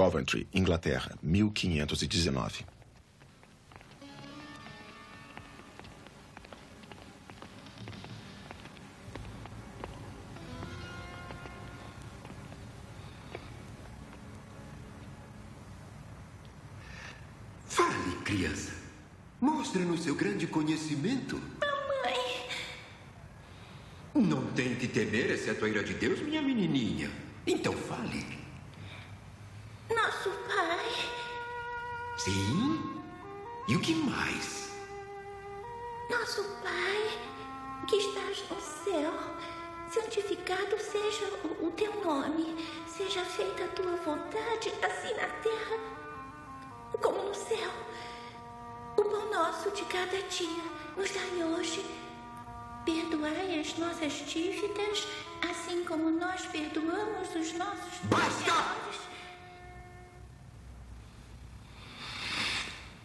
Coventry, Inglaterra, 1519. Fale, criança. Mostre-nos seu grande conhecimento. Mamãe. Não tem que temer, exceto a ira de Deus, minha menininha. Então fale. Nosso pai. Sim? E o que mais? Nosso pai, que estás no céu, santificado seja o teu nome. Seja feita a tua vontade, assim na terra como no céu. O pão nosso de cada dia nos dai hoje. Perdoai as nossas dívidas, assim como nós perdoamos os nossos devedores.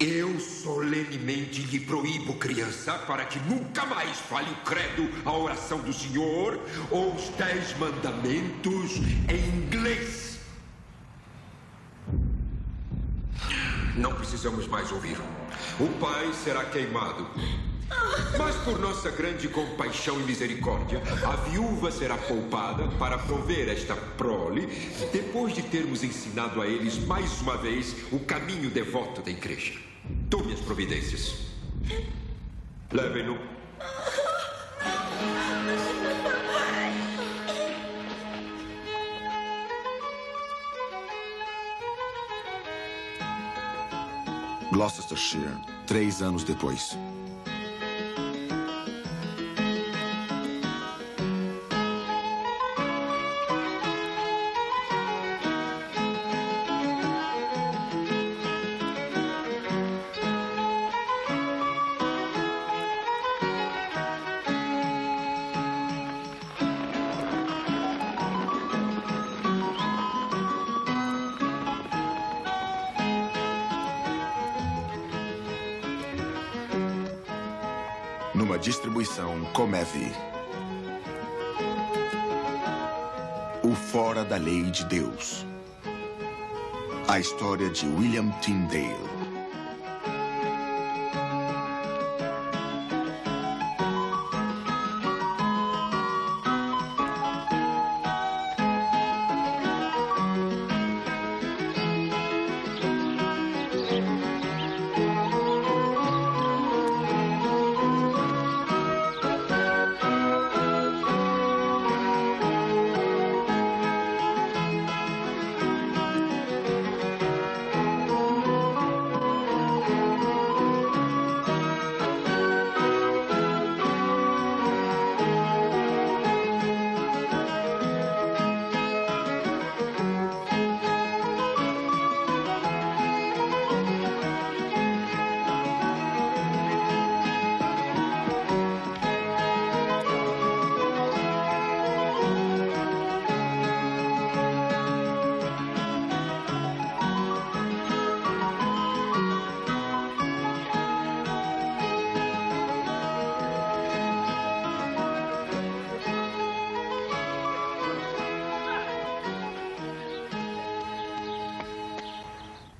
Eu solenemente lhe proíbo, criança, para que nunca mais fale o credo, a oração do Senhor ou os 10 mandamentos em inglês. Não precisamos mais ouvir. O pai será queimado. Mas por nossa grande compaixão e misericórdia, a viúva será poupada para prover esta prole, depois de termos ensinado a eles mais uma vez o caminho devoto da igreja. Tome as providências. Levem-no. Gloucestershire, 3 anos depois. Numa distribuição Comevi. O Fora da Lei de Deus. A história de William Tyndale.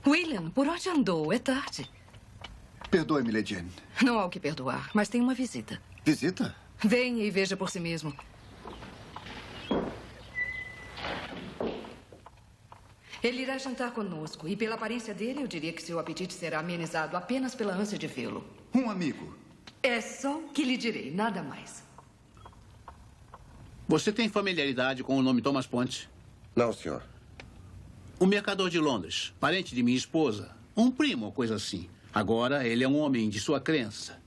William, por onde andou? É tarde. Perdoe-me, Lady Anne. Não há o que perdoar, mas tem uma visita. Visita? Venha e veja por si mesmo. Ele irá jantar conosco e, pela aparência dele, eu diria que seu apetite será amenizado apenas pela ânsia de vê-lo. Um amigo. É só o que lhe direi, nada mais. Você tem familiaridade com o nome Thomas Ponte? Não, senhor. O mercador de Londres, parente de minha esposa. Um primo ou coisa assim. Agora, ele é um homem de sua crença.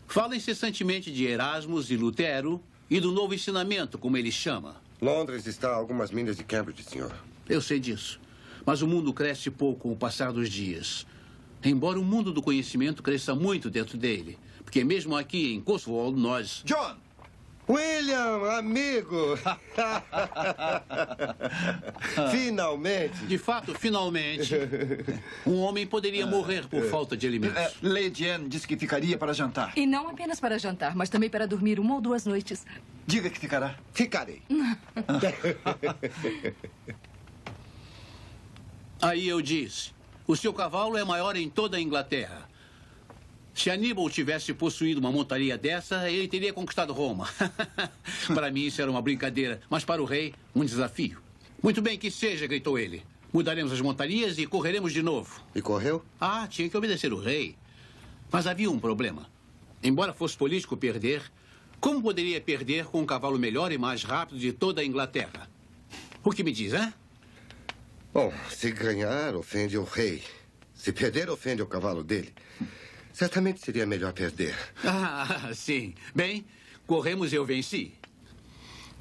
Fala incessantemente de Erasmus e Lutero e do novo ensinamento, como ele chama. Londres está a algumas milhas de Cambridge, senhor. Eu sei disso. Mas o mundo cresce pouco com o passar dos dias. Embora o mundo do conhecimento cresça muito dentro dele. Porque mesmo aqui em Cotswold, nós... John! William, amigo! Finalmente! De fato, finalmente, um homem poderia morrer por falta de alimentos. Lady Anne disse que ficaria para jantar. E não apenas para jantar, mas também para dormir 1 ou 2 noites. Diga que ficará. Ficarei. Aí eu disse, o seu cavalo é maior em toda a Inglaterra. Se Aníbal tivesse possuído uma montaria dessa, ele teria conquistado Roma. Para mim isso era uma brincadeira, mas para o rei, um desafio. Muito bem que seja, gritou ele. Mudaremos as montarias e correremos de novo. E correu? Ah, tinha que obedecer o rei. Mas havia um problema. Embora fosse político perder, como poderia perder com um cavalo melhor e mais rápido de toda a Inglaterra? O que me diz, hein? Bom, se ganhar, ofende o rei. Se perder, ofende o cavalo dele. Certamente seria melhor perder. Ah, sim. Bem, corremos e eu venci.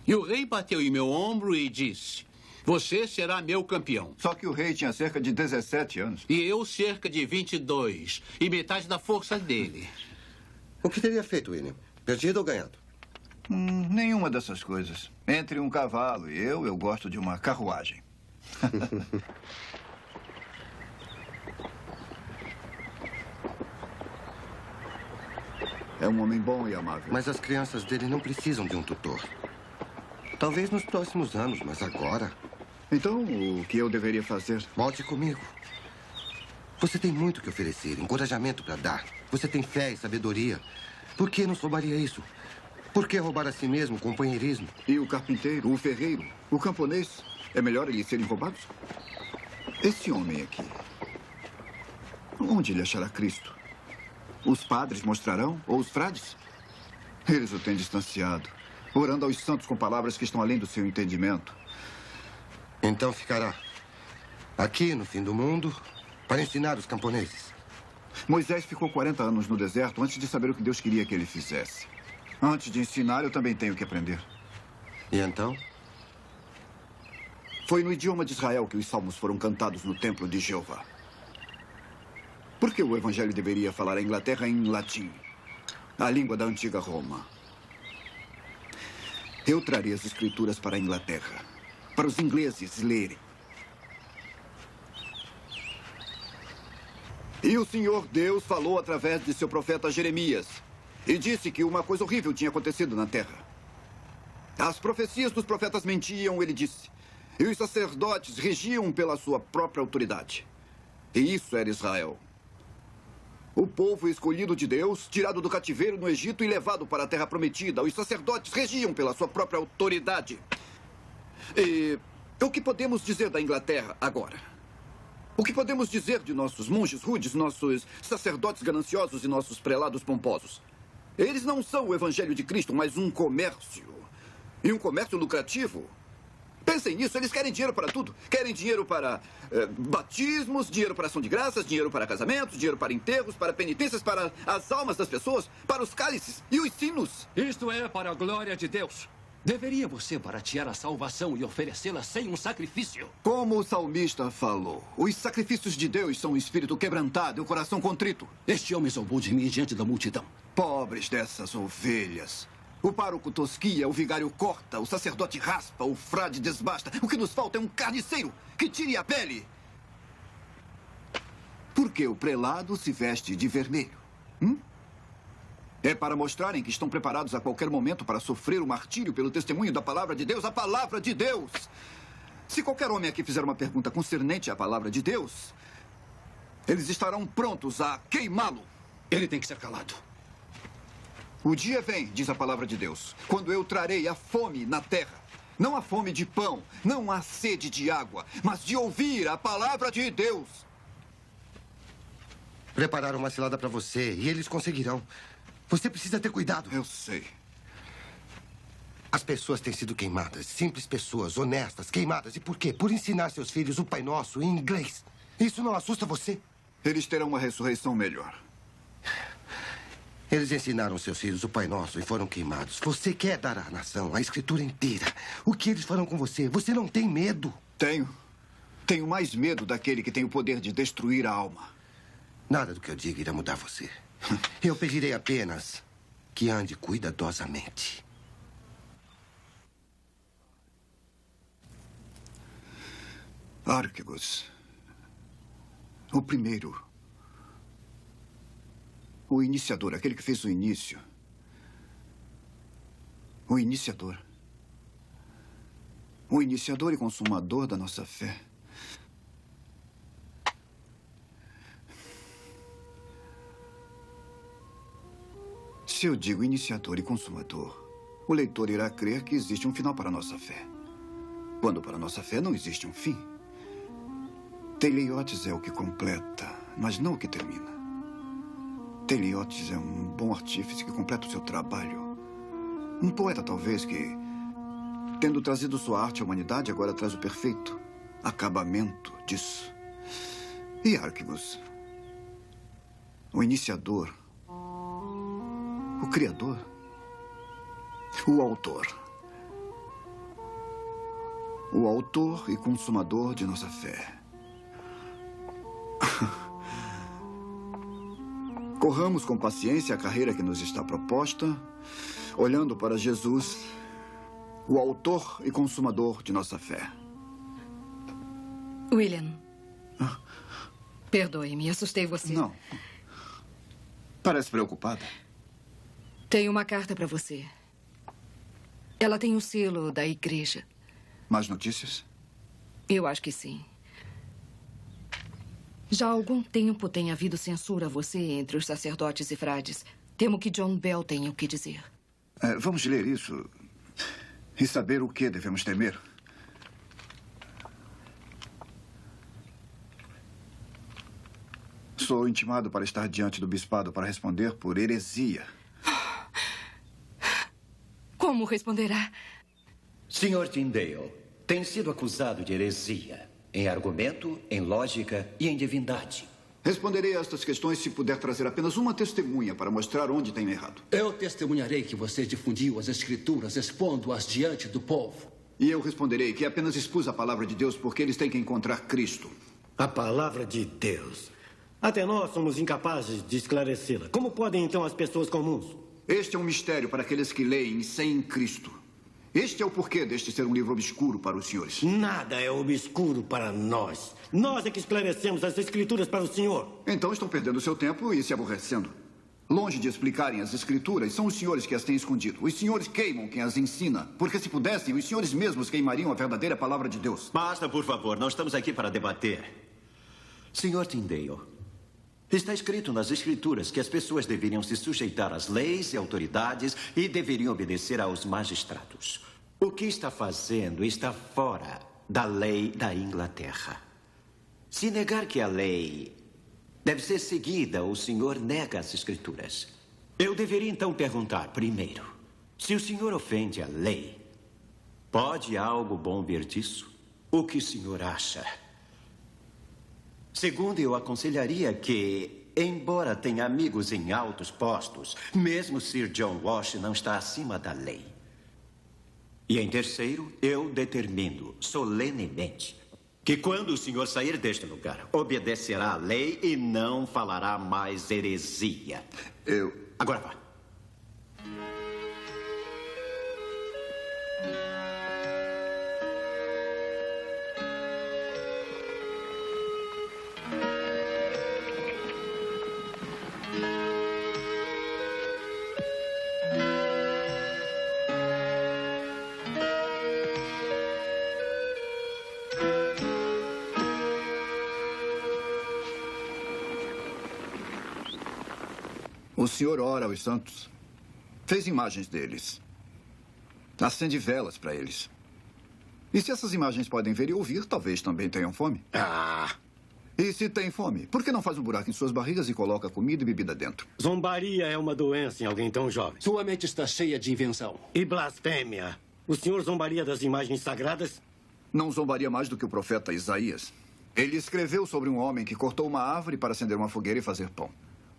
E o rei bateu em meu ombro e disse, você será meu campeão. Só que o rei tinha cerca de 17 anos. E eu cerca de 22. E metade da força dele. O que teria feito, William? Perdido ou ganhado? Nenhuma dessas coisas. Entre um cavalo e eu gosto de uma carruagem. É um homem bom e amável. Mas as crianças dele não precisam de um tutor. Talvez nos próximos anos, mas agora... Então, o que eu deveria fazer? Volte comigo. Você tem muito que oferecer, encorajamento para dar. Você tem fé e sabedoria. Por que nos roubaria isso? Por que roubar a si mesmo, companheirismo? E o carpinteiro, o ferreiro, o camponês? É melhor eles serem roubados? Esse homem aqui, onde ele achará Cristo? Os padres mostrarão? Ou os frades? Eles o têm distanciado, orando aos santos com palavras que estão além do seu entendimento. Então ficará aqui no fim do mundo para ensinar os camponeses. Moisés ficou 40 anos no deserto antes de saber o que Deus queria que ele fizesse. Antes de ensinar, eu também tenho que aprender. E então? Foi no idioma de Israel que os salmos foram cantados no templo de Jeová. Por que o evangelho deveria falar a Inglaterra em latim, a língua da antiga Roma? Eu traria as escrituras para a Inglaterra, para os ingleses lerem. E o Senhor Deus falou através de seu profeta Jeremias e disse que uma coisa horrível tinha acontecido na terra. As profecias dos profetas mentiam, ele disse, e os sacerdotes regiam pela sua própria autoridade. E isso era Israel. O povo escolhido de Deus, tirado do cativeiro no Egito e levado para a terra prometida. Os sacerdotes regiam pela sua própria autoridade. E o que podemos dizer da Inglaterra agora? O que podemos dizer de nossos monges rudes, nossos sacerdotes gananciosos e nossos prelados pomposos? Eles não são o evangelho de Cristo, mas um comércio. E um comércio lucrativo. Pensem nisso, eles querem dinheiro para tudo. Querem dinheiro para batismos, dinheiro para ação de graças, dinheiro para casamentos, dinheiro para enterros, para penitências, para as almas das pessoas, para os cálices e os sinos. Isto é para a glória de Deus. Deveria você baratear a salvação e oferecê-la sem um sacrifício? Como o salmista falou, os sacrifícios de Deus são o espírito quebrantado e o coração contrito. Este homem zombou de mim diante da multidão. Pobres dessas ovelhas. O pároco tosquia, o vigário corta, o sacerdote raspa, o frade desbasta. O que nos falta é um carniceiro que tire a pele. Por que o prelado se veste de vermelho? É para mostrarem que estão preparados a qualquer momento para sofrer o martírio pelo testemunho da palavra de Deus, a palavra de Deus. Se qualquer homem aqui fizer uma pergunta concernente à palavra de Deus, eles estarão prontos a queimá-lo. Ele tem que ser calado. O dia vem, diz a palavra de Deus, quando eu trarei a fome na terra. Não a fome de pão, não a sede de água, mas de ouvir a palavra de Deus. Prepararam uma cilada para você e eles conseguirão. Você precisa ter cuidado. Eu sei. As pessoas têm sido queimadas. Simples pessoas, honestas, queimadas. E por quê? Por ensinar seus filhos o Pai Nosso em inglês. Isso não assusta você? Eles terão uma ressurreição melhor. Eles ensinaram seus filhos o Pai Nosso e foram queimados. Você quer dar à nação a escritura inteira. O que eles farão com você? Você não tem medo? Tenho. Tenho mais medo daquele que tem o poder de destruir a alma. Nada do que eu diga irá mudar você. Eu pedirei apenas que ande cuidadosamente. Arquebus. O primeiro. O iniciador, aquele que fez o início. O iniciador. O iniciador e consumador da nossa fé. Se eu digo iniciador e consumador, o leitor irá crer que existe um final para a nossa fé. Quando para a nossa fé não existe um fim. Teleiotes é o que completa, mas não o que termina. Teleiotes é um bom artífice que completa o seu trabalho. Um poeta, talvez, que, tendo trazido sua arte à humanidade, agora traz o perfeito acabamento disso. E Arquibus, o iniciador, o criador, o autor. O autor e consumador de nossa fé. Corramos com paciência a carreira que nos está proposta, olhando para Jesus, o autor e consumador de nossa fé. William, perdoe-me, assustei você. Não. Parece preocupada. Tenho uma carta para você. Ela tem o selo da igreja. Mais notícias? Eu acho que sim. Já há algum tempo tem havido censura a você entre os sacerdotes e frades. Temo que John Bell tenha o que dizer. Vamos ler isso e saber o que devemos temer. Sou intimado para estar diante do bispado para responder por heresia. Como responderá? Sr. Tyndale tem sido acusado de heresia. Em argumento, em lógica e em divindade. Responderei a estas questões se puder trazer apenas uma testemunha para mostrar onde tenho errado. Eu testemunharei que você difundiu as escrituras expondo-as diante do povo. E eu responderei que apenas expus a palavra de Deus porque eles têm que encontrar Cristo. A palavra de Deus. Até nós somos incapazes de esclarecê-la. Como podem, então, as pessoas comuns? Este é um mistério para aqueles que leem sem Cristo. Este é o porquê deste ser um livro obscuro para os senhores. Nada é obscuro para nós. Nós é que esclarecemos as escrituras para o senhor. Então estão perdendo seu tempo e se aborrecendo. Longe de explicarem as escrituras, são os senhores que as têm escondido. Os senhores queimam quem as ensina. Porque se pudessem, os senhores mesmos queimariam a verdadeira palavra de Deus. Basta, por favor. Não estamos aqui para debater. Sr. Tyndale, está escrito nas escrituras que as pessoas deveriam se sujeitar às leis e autoridades e deveriam obedecer aos magistrados. O que está fazendo está fora da lei da Inglaterra. Se negar que a lei deve ser seguida, o senhor nega as escrituras. Eu deveria então perguntar primeiro, se o senhor ofende a lei, pode algo bom vir disso? O que o senhor acha? Segundo, eu aconselharia que, embora tenha amigos em altos postos, mesmo Sir John Walsh não está acima da lei. E em terceiro, eu determino solenemente que quando o senhor sair deste lugar, obedecerá à lei e não falará mais heresia. Agora vá. O senhor ora aos santos. Fez imagens deles. Acende velas para eles. E se essas imagens podem ver e ouvir, talvez também tenham fome. E se tem fome, por que não faz um buraco em suas barrigas e coloca comida e bebida dentro? Zombaria é uma doença em alguém tão jovem. Sua mente está cheia de invenção. E blasfêmia. O senhor zombaria das imagens sagradas? Não zombaria mais do que o profeta Isaías. Ele escreveu sobre um homem que cortou uma árvore para acender uma fogueira e fazer pão.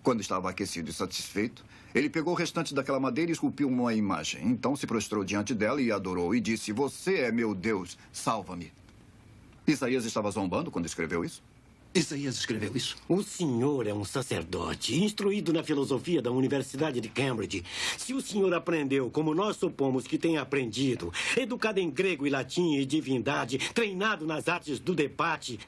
Quando estava aquecido e satisfeito, ele pegou o restante daquela madeira e esculpiu uma imagem. Então se prostrou diante dela e adorou e disse: "Você é meu Deus, salva-me." Isaías estava zombando quando escreveu isso? Isaías escreveu isso? O senhor é um sacerdote, instruído na filosofia da Universidade de Cambridge. Se o senhor aprendeu, como nós supomos que tenha aprendido, educado em grego e latim e divindade, treinado nas artes do debate,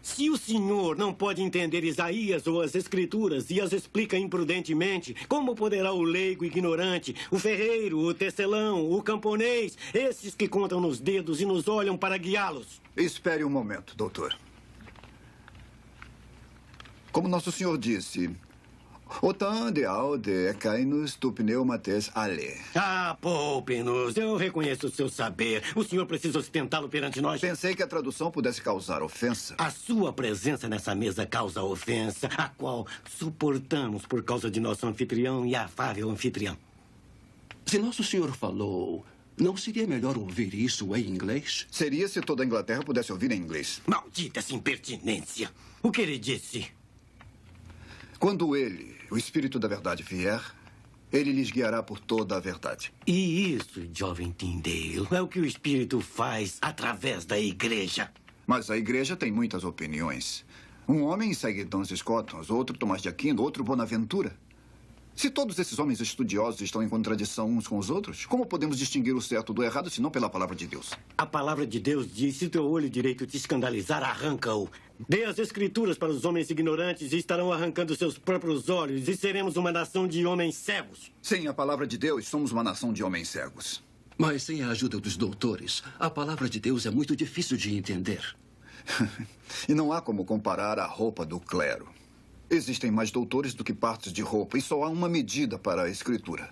se o senhor não pode entender Isaías ou as escrituras e as explica imprudentemente, como poderá o leigo ignorante, o ferreiro, o tecelão, o camponês, esses que contam nos dedos e nos olham para guiá-los? Espere um momento, doutor. Como nosso senhor disse, Autant de aude cainus tu pneumates ale. Ah, poupe-nos. Eu reconheço o seu saber. O senhor precisa ostentá-lo perante nós. Pensei que a tradução pudesse causar ofensa. A sua presença nessa mesa causa ofensa, a qual suportamos por causa de nosso anfitrião e afável anfitrião. Se nosso senhor falou, não seria melhor ouvir isso em inglês? Seria se toda a Inglaterra pudesse ouvir em inglês. Maldita essa impertinência. O que ele disse? Quando ele, o Espírito da Verdade, vier, ele lhes guiará por toda a verdade. E isso, jovem Tyndale, é o que o Espírito faz através da igreja. Mas a igreja tem muitas opiniões. Um homem segue Duns Scotus, outro Tomás de Aquino, outro Bonaventura. Se todos esses homens estudiosos estão em contradição uns com os outros, como podemos distinguir o certo do errado se não pela palavra de Deus? A palavra de Deus diz: se teu olho direito te escandalizar, arranca-o. Dê as escrituras para os homens ignorantes e estarão arrancando seus próprios olhos e seremos uma nação de homens cegos. Sim, a palavra de Deus, somos uma nação de homens cegos. Mas sem a ajuda dos doutores, a palavra de Deus é muito difícil de entender. E não há como comparar a roupa do clero. Existem mais doutores do que partes de roupa e só há uma medida para a escritura.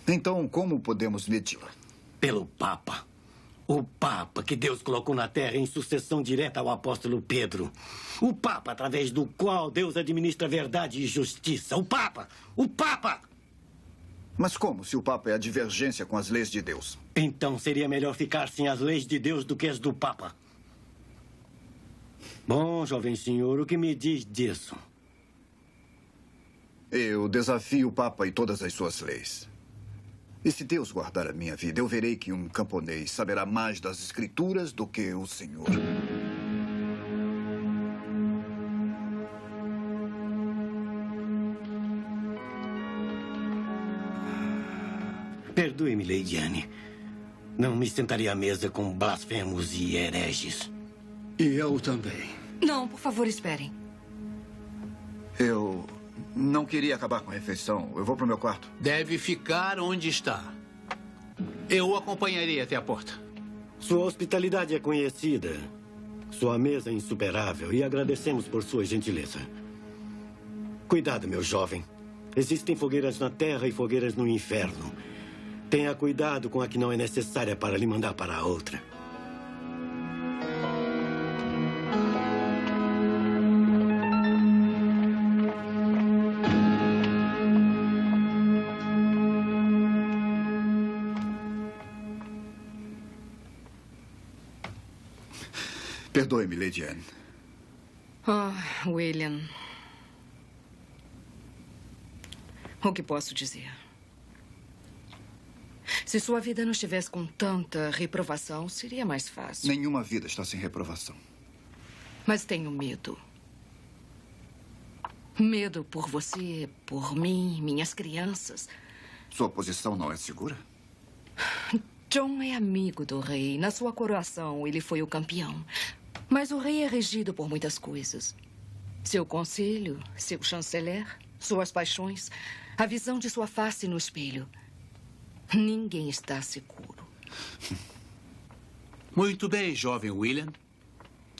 Então, como podemos medi-la? Pelo Papa. O Papa que Deus colocou na terra em sucessão direta ao apóstolo Pedro. O Papa através do qual Deus administra verdade e justiça. O Papa! O Papa! Mas como, se o Papa é a divergência com as leis de Deus? Então seria melhor ficar sem as leis de Deus do que as do Papa. Bom, jovem senhor, o que me diz disso? Eu desafio o Papa e todas as suas leis. E se Deus guardar a minha vida, eu verei que um camponês saberá mais das Escrituras do que o Senhor. Perdoe-me, Lady Anne. Não me sentaria à mesa com blasfemos e hereges. E eu também. Não, por favor, esperem. Eu não queria acabar com a refeição. Eu vou para o meu quarto. Deve ficar onde está. Eu o acompanharei até a porta. Sua hospitalidade é conhecida. Sua mesa é insuperável e agradecemos por sua gentileza. Cuidado, meu jovem. Existem fogueiras na terra e fogueiras no inferno. Tenha cuidado com a que não é necessária para lhe mandar para a outra. Perdoe-me, Lady Anne. William. O que posso dizer? Se sua vida não estivesse com tanta reprovação, seria mais fácil. Nenhuma vida está sem reprovação. Mas tenho medo. Medo por você, por mim, minhas crianças. Sua posição não é segura? John é amigo do rei. Na sua coroação, ele foi o campeão. Mas o rei é regido por muitas coisas. Seu conselho, seu chanceler, suas paixões, a visão de sua face no espelho. Ninguém está seguro. Muito bem, jovem William.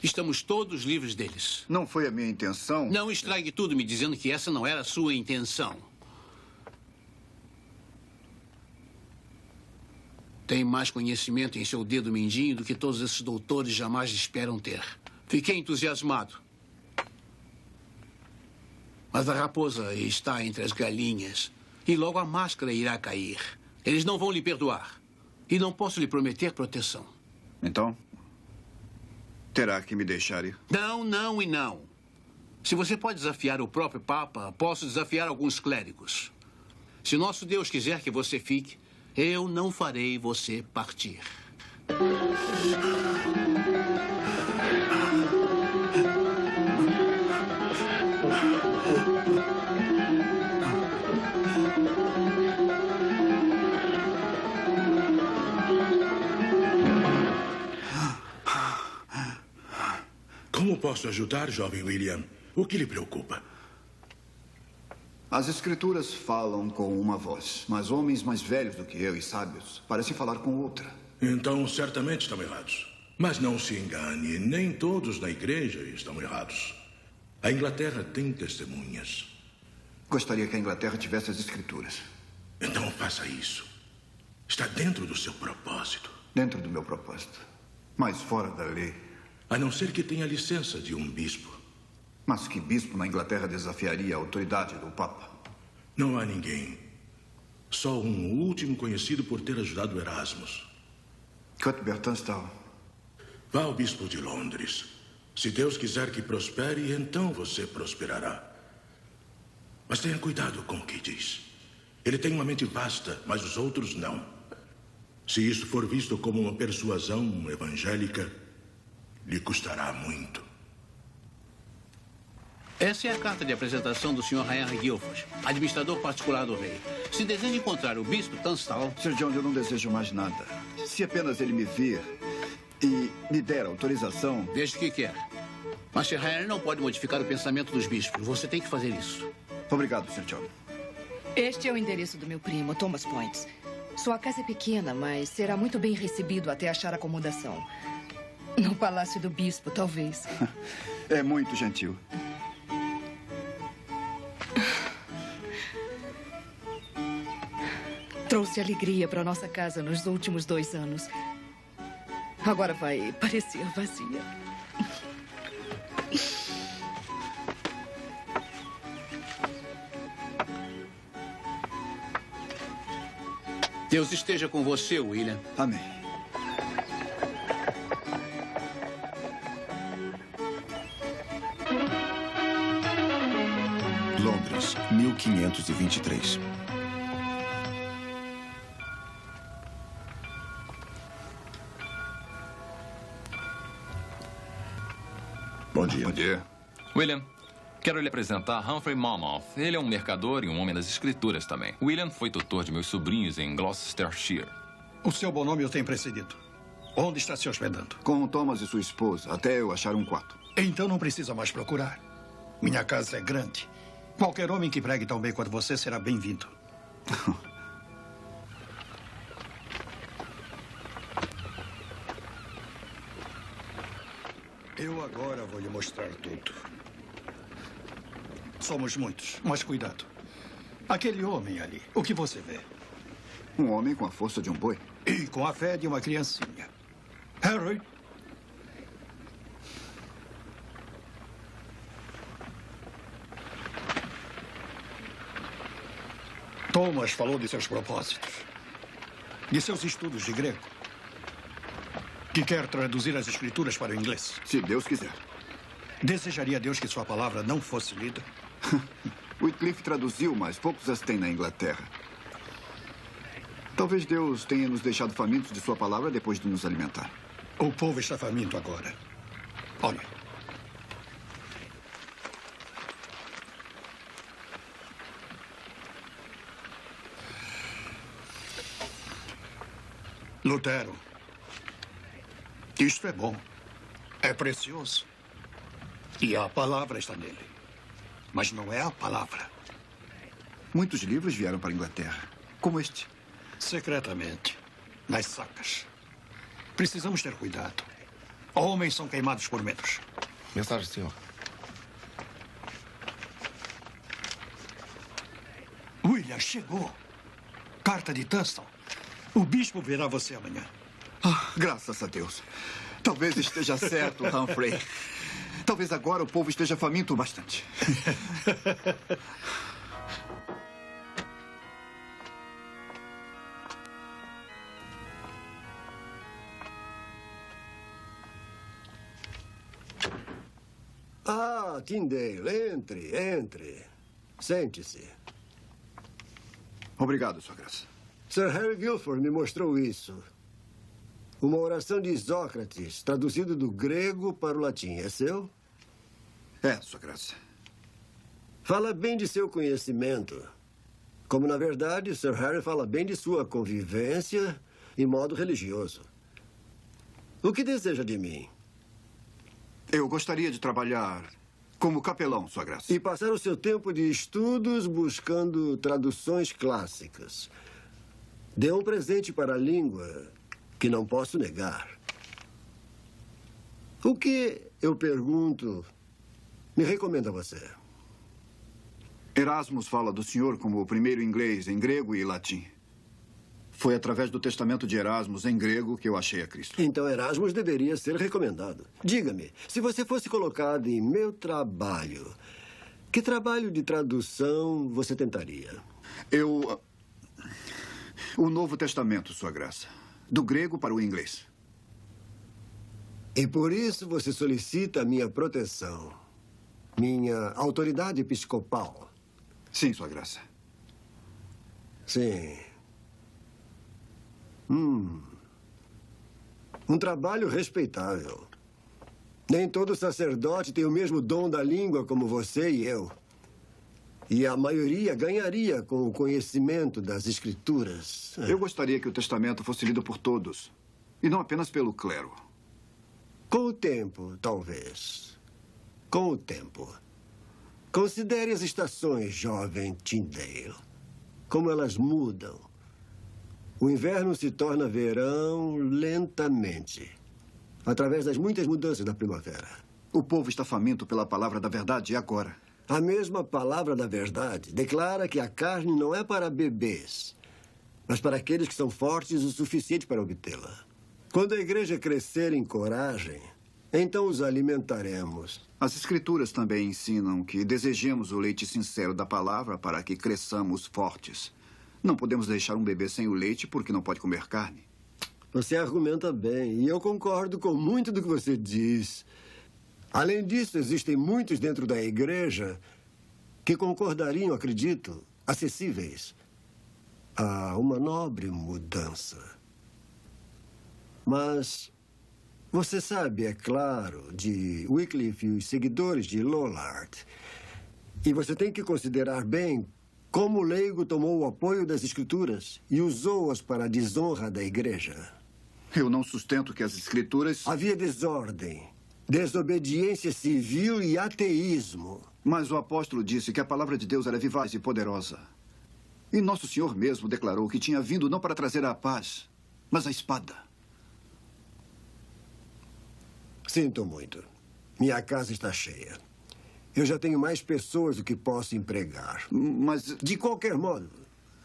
Estamos todos livres deles. Não foi a minha intenção. Não estrague tudo me dizendo que essa não era a sua intenção. Tem mais conhecimento em seu dedo mindinho do que todos esses doutores jamais esperam ter. Fiquei entusiasmado. Mas a raposa está entre as galinhas. E logo a máscara irá cair. Eles não vão lhe perdoar. E não posso lhe prometer proteção. Então, terá que me deixar ir. Não, não e não. Se você pode desafiar o próprio Papa, posso desafiar alguns clérigos. Se nosso Deus quiser que você fique, eu não farei você partir. Como posso ajudar, jovem William? O que lhe preocupa? As escrituras falam com uma voz, mas homens mais velhos do que eu e sábios parecem falar com outra. Então, certamente estão errados. Mas não se engane, nem todos na igreja estão errados. A Inglaterra tem testemunhas. Gostaria que a Inglaterra tivesse as escrituras. Então faça isso. Está dentro do seu propósito. Dentro do meu propósito. Mas fora da lei. A não ser que tenha licença de um bispo. Mas que bispo na Inglaterra desafiaria a autoridade do Papa? Não há ninguém. Só um último conhecido por ter ajudado Erasmus. Cuthbert Tunstall. Vá ao bispo de Londres. Se Deus quiser que prospere, então você prosperará. Mas tenha cuidado com o que diz. Ele tem uma mente vasta, mas os outros não. Se isso for visto como uma persuasão evangélica, lhe custará muito. Essa é a carta de apresentação do Sr. Henry Guilford, administrador particular do rei. Se deseja encontrar o bispo Tunstall... Sir John, eu não desejo mais nada. Se apenas ele me vir e me der autorização... Veja o que quer. Mas Sir Henry não pode modificar o pensamento dos bispos. Você tem que fazer isso. Obrigado, Sir John. Este é o endereço do meu primo, Thomas Points. Sua casa é pequena, mas será muito bem recebido até achar acomodação. No Palácio do Bispo, talvez. É muito gentil. Trouxe alegria para nossa casa nos últimos 2 anos. Agora vai parecer vazia. Deus esteja com você, William. Amém. Londres, 1523. Bom dia. Bom dia. William, quero lhe apresentar Humphrey Monmouth. Ele é um mercador e um homem das escrituras também. William foi tutor de meus sobrinhos em Gloucestershire. O seu bom nome eu tenho precedido. Onde está se hospedando? Com o Thomas e sua esposa, até eu achar um quarto. Então não precisa mais procurar. Minha casa é grande. Qualquer homem que pregue tão bem quanto você será bem-vindo. Eu agora vou lhe mostrar tudo. Somos muitos, mas cuidado. Aquele homem ali, o que você vê? Um homem com a força de um boi. E com a fé de uma criancinha. Harry? Thomas falou de seus propósitos. De seus estudos de grego. Que quer traduzir as escrituras para o inglês. Se Deus quiser. Desejaria a Deus que sua palavra não fosse lida? Wycliffe traduziu, mas poucos as têm na Inglaterra. Talvez Deus tenha nos deixado famintos de sua palavra depois de nos alimentar. O povo está faminto agora. Olha. Lutero. Isto é bom. É precioso. E a palavra está nele. Mas não é a palavra. Muitos livros vieram para a Inglaterra, como este. Secretamente, nas sacas. Precisamos ter cuidado. Homens são queimados por medos. Mensagem, senhor. William, chegou. Carta de Tunstall. O bispo verá você amanhã. Graças a Deus. Talvez esteja certo, Humphrey. Talvez agora o povo esteja faminto bastante. Ah, Tyndale, entre. Sente-se. Obrigado, Sua Graça. Sir Harry Guilford me mostrou isso. Uma oração de Sócrates, traduzido do grego para o latim. É seu? É, Sua Graça. Fala bem de seu conhecimento. Como, na verdade, Sir Harry fala bem de sua convivência e modo religioso. O que deseja de mim? Eu gostaria de trabalhar como capelão, Sua Graça. E passar o seu tempo de estudos buscando traduções clássicas. Dê um presente para a língua que não posso negar. O que, eu pergunto, me recomenda você? Erasmus fala do senhor como o primeiro inglês em grego e latim. Foi através do testamento de Erasmus em grego que eu achei a Cristo. Então Erasmus deveria ser recomendado. Diga-me, se você fosse colocado em meu trabalho, que trabalho de tradução você tentaria? O Novo Testamento, Sua Graça. Do grego para o inglês. E por isso você solicita a minha proteção. Minha autoridade episcopal. Sim, Sua Graça. Sim. Um trabalho respeitável. Nem todo sacerdote tem o mesmo dom da língua como você e eu. E a maioria ganharia com o conhecimento das Escrituras. Eu gostaria que o testamento fosse lido por todos, e não apenas pelo clero. Com o tempo, talvez. Com o tempo. Considere as estações, jovem Tyndale. Como elas mudam. O inverno se torna verão lentamente, através das muitas mudanças da primavera. O povo está faminto pela palavra da verdade agora. A mesma palavra da verdade declara que a carne não é para bebês, mas para aqueles que são fortes o suficiente para obtê-la. Quando a igreja crescer em coragem, então os alimentaremos. As Escrituras também ensinam que desejemos o leite sincero da palavra para que cresçamos fortes. Não podemos deixar um bebê sem o leite porque não pode comer carne. Você argumenta bem, e eu concordo com muito do que você diz. Além disso, existem muitos dentro da igreja que concordariam, acredito, acessíveis a uma nobre mudança. Mas você sabe, é claro, de Wycliffe e os seguidores de Lollard. E você tem que considerar bem como o leigo tomou o apoio das Escrituras e usou-as para a desonra da igreja. Eu não sustento que as Escrituras... Havia desordem, desobediência civil e ateísmo. Mas o apóstolo disse que a palavra de Deus era vivaz e poderosa. E nosso Senhor mesmo declarou que tinha vindo não para trazer a paz, mas a espada. Sinto muito. Minha casa está cheia. Eu já tenho mais pessoas do que posso empregar. Mas... De qualquer modo,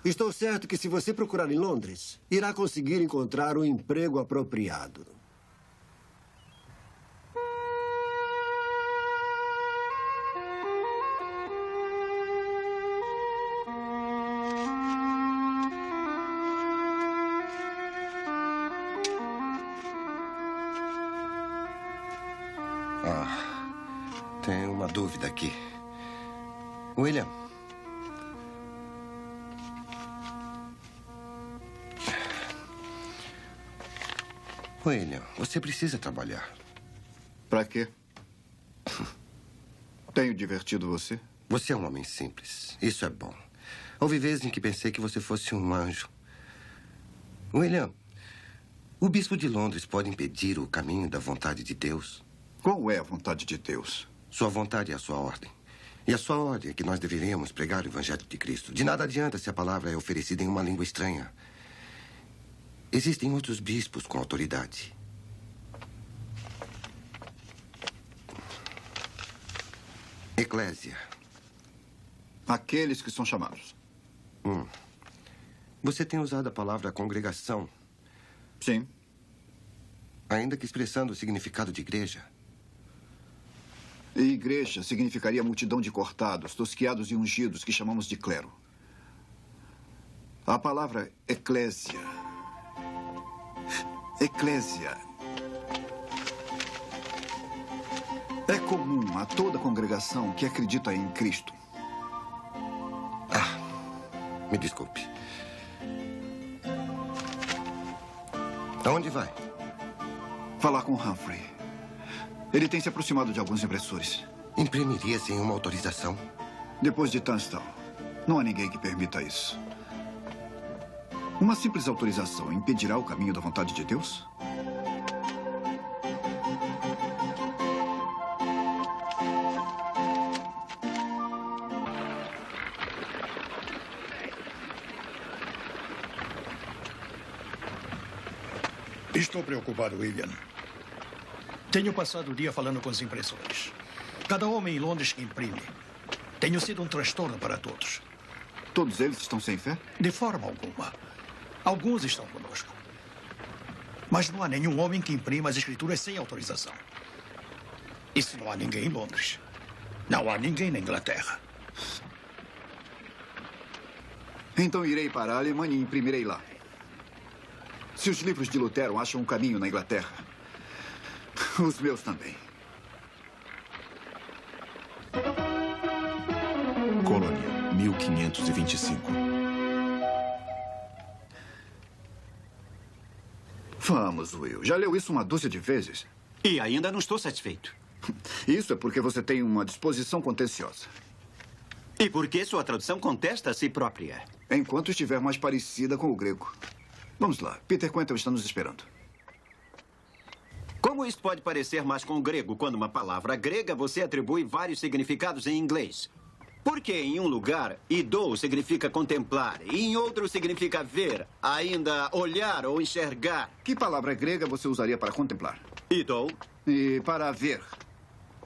estou certo que se você procurar em Londres, irá conseguir encontrar um emprego apropriado. Tenho uma dúvida aqui. William. William, você precisa trabalhar. Pra quê? Tenho divertido você? Você é um homem simples. Isso é bom. Houve vezes em que pensei que você fosse um anjo. William, o bispo de Londres pode impedir o caminho da vontade de Deus? Qual é a vontade de Deus? Sua vontade é a sua ordem. E a sua ordem é que nós deveríamos pregar o Evangelho de Cristo. De nada adianta se a palavra é oferecida em uma língua estranha. Existem outros bispos com autoridade. Eclésia. Aqueles que são chamados. Você tem usado a palavra congregação. Sim. Ainda que expressando o significado de igreja. E igreja significaria multidão de cortados, tosquiados e ungidos que chamamos de clero. A palavra eclésia. Eclésia. É comum a toda congregação que acredita em Cristo. Me desculpe. Aonde vai? Falar com Humphrey. Ele tem se aproximado de alguns impressores. Imprimiria sem uma autorização? Depois de Tunstall, não há ninguém que permita isso. Uma simples autorização impedirá o caminho da vontade de Deus? Estou preocupado, William. Tenho passado o dia falando com os impressores. Cada homem em Londres que imprime Tenho sido um transtorno para todos. Todos eles estão sem fé? De forma alguma. Alguns estão conosco. Mas não há nenhum homem que imprima as escrituras sem autorização. E se não há ninguém em Londres, não há ninguém na Inglaterra. Então irei para a Alemanha e imprimirei lá. Se os livros de Lutero acham um caminho na Inglaterra, os meus também. Colônia, 1525. Vamos, Will. Já leu isso uma dúzia de vezes? E ainda não estou satisfeito. Isso é porque você tem uma disposição contenciosa. E porque sua tradução contesta a si própria. Enquanto estiver mais parecida com o grego. Vamos lá. Peter Quentin está nos esperando. Como isso pode parecer mais com o grego, quando uma palavra grega você atribui vários significados em inglês? Porque em um lugar, idou significa contemplar, e em outro significa ver, ainda olhar ou enxergar. Que palavra grega você usaria para contemplar? Idou. E para ver?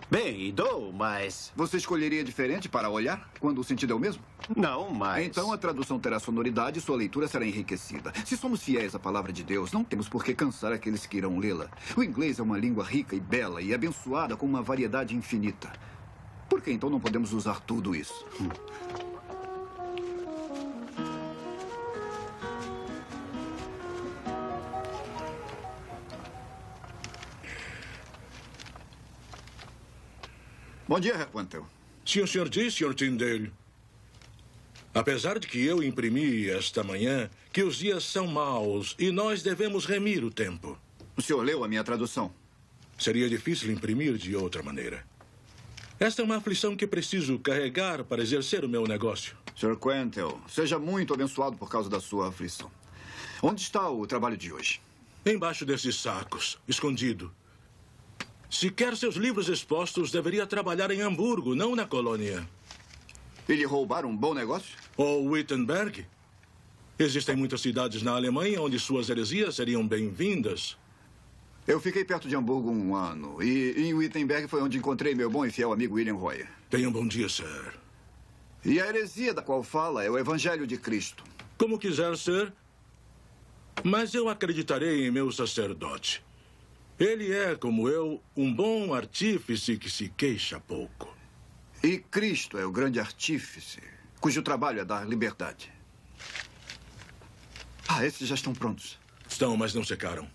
Bem, idou, mas... Você escolheria diferente para olhar, quando o sentido é o mesmo? Não, mas... Então a tradução terá sonoridade e sua leitura será enriquecida. Se somos fiéis à palavra de Deus, não temos por que cansar aqueles que irão lê-la. O inglês é uma língua rica e bela e abençoada com uma variedade infinita. Por que então não podemos usar tudo isso? Bom dia, Herr Quantel. Se o senhor diz, Sr. Tyndale, apesar de que eu imprimi esta manhã que os dias são maus e nós devemos remir o tempo. O senhor leu a minha tradução? Seria difícil imprimir de outra maneira. Esta é uma aflição que preciso carregar para exercer o meu negócio. Sr. Quantel, seja muito abençoado por causa da sua aflição. Onde está o trabalho de hoje? Embaixo desses sacos, escondido. Se quer seus livros expostos, deveria trabalhar em Hamburgo, não na colônia. E lhe roubar um bom negócio? Ou Wittenberg? Existem muitas cidades na Alemanha onde suas heresias seriam bem-vindas. Eu fiquei perto de Hamburgo 1 ano. E em Wittenberg foi onde encontrei meu bom e fiel amigo William Royer. Tenha um bom dia, Sir. E a heresia da qual fala é o Evangelho de Cristo. Como quiser, Sir. Mas eu acreditarei em meu sacerdote. Ele é, como eu, um bom artífice que se queixa pouco. E Cristo é o grande artífice, cujo trabalho é dar liberdade. Ah, esses já estão prontos. Estão, mas não secaram.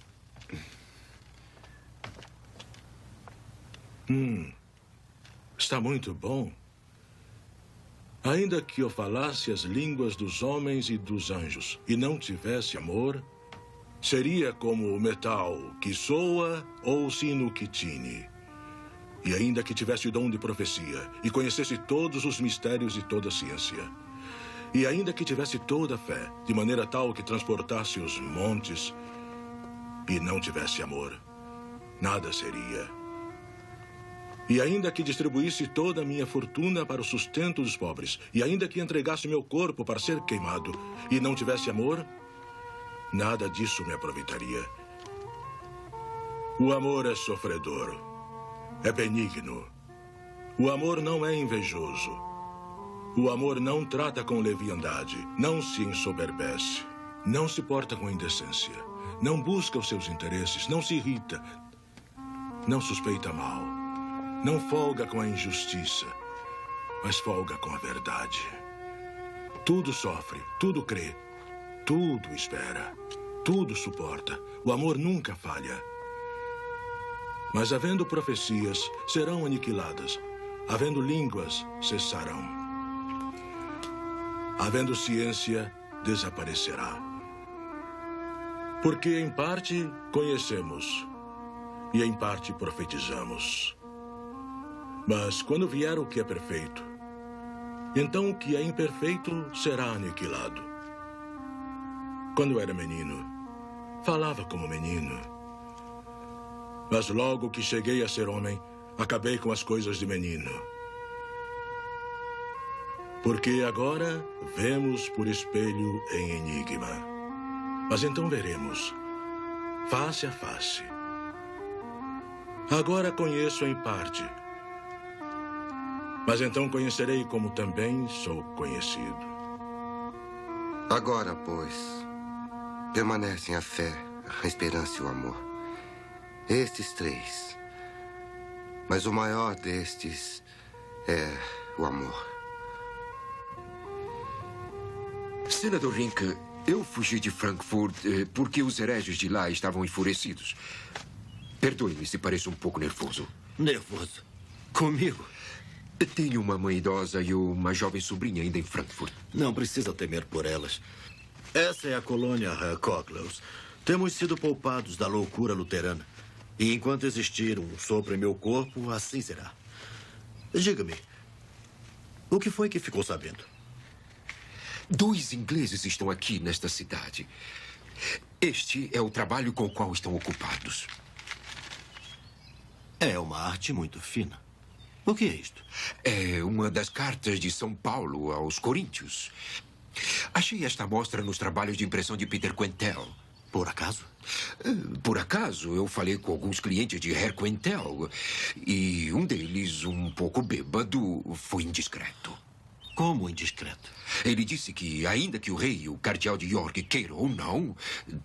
Está muito bom. Ainda que eu falasse as línguas dos homens e dos anjos e não tivesse amor, seria como o metal que soa ou o sino que tine. E ainda que tivesse o dom de profecia e conhecesse todos os mistérios e toda a ciência, e ainda que tivesse toda a fé, de maneira tal que transportasse os montes, e não tivesse amor, nada seria. E ainda que distribuísse toda a minha fortuna para o sustento dos pobres, e ainda que entregasse meu corpo para ser queimado, e não tivesse amor, nada disso me aproveitaria. O amor é sofredor, é benigno. O amor não é invejoso. O amor não trata com leviandade, não se ensoberbece, não se porta com indecência, não busca os seus interesses, não se irrita, não suspeita mal. Não folga com a injustiça, mas folga com a verdade. Tudo sofre, tudo crê, tudo espera, tudo suporta. O amor nunca falha. Mas havendo profecias, serão aniquiladas. Havendo línguas, cessarão. Havendo ciência, desaparecerá. Porque em parte conhecemos e em parte profetizamos. Mas quando vier o que é perfeito, então o que é imperfeito será aniquilado. Quando eu era menino, falava como menino. Mas logo que cheguei a ser homem, acabei com as coisas de menino. Porque agora vemos por espelho em enigma. Mas então veremos, face a face. Agora conheço em parte. Mas então conhecerei como também sou conhecido. Agora, pois, permanecem a fé, a esperança e o amor. Estes 3. Mas o maior destes é o amor. Senador Rink, eu fugi de Frankfurt porque os hereges de lá estavam enfurecidos. Perdoe-me se pareço um pouco nervoso. Nervoso? Comigo? Tenho uma mãe idosa e uma jovem sobrinha ainda em Frankfurt. Não precisa temer por elas. Essa é a colônia Cocklows. Temos sido poupados da loucura luterana. E enquanto existir um sopro em meu corpo, assim será. Diga-me, o que foi que ficou sabendo? 2 ingleses estão aqui nesta cidade. Este é o trabalho com o qual estão ocupados. É uma arte muito fina. O que é isto? É uma das cartas de São Paulo aos Coríntios. Achei esta amostra nos trabalhos de impressão de Peter Quentel. Por acaso? Por acaso, eu falei com alguns clientes de Herr Quentel. E um deles, um pouco bêbado, foi indiscreto. Como indiscreto? Ele disse que, ainda que o rei e o cardeal de York queiram ou não,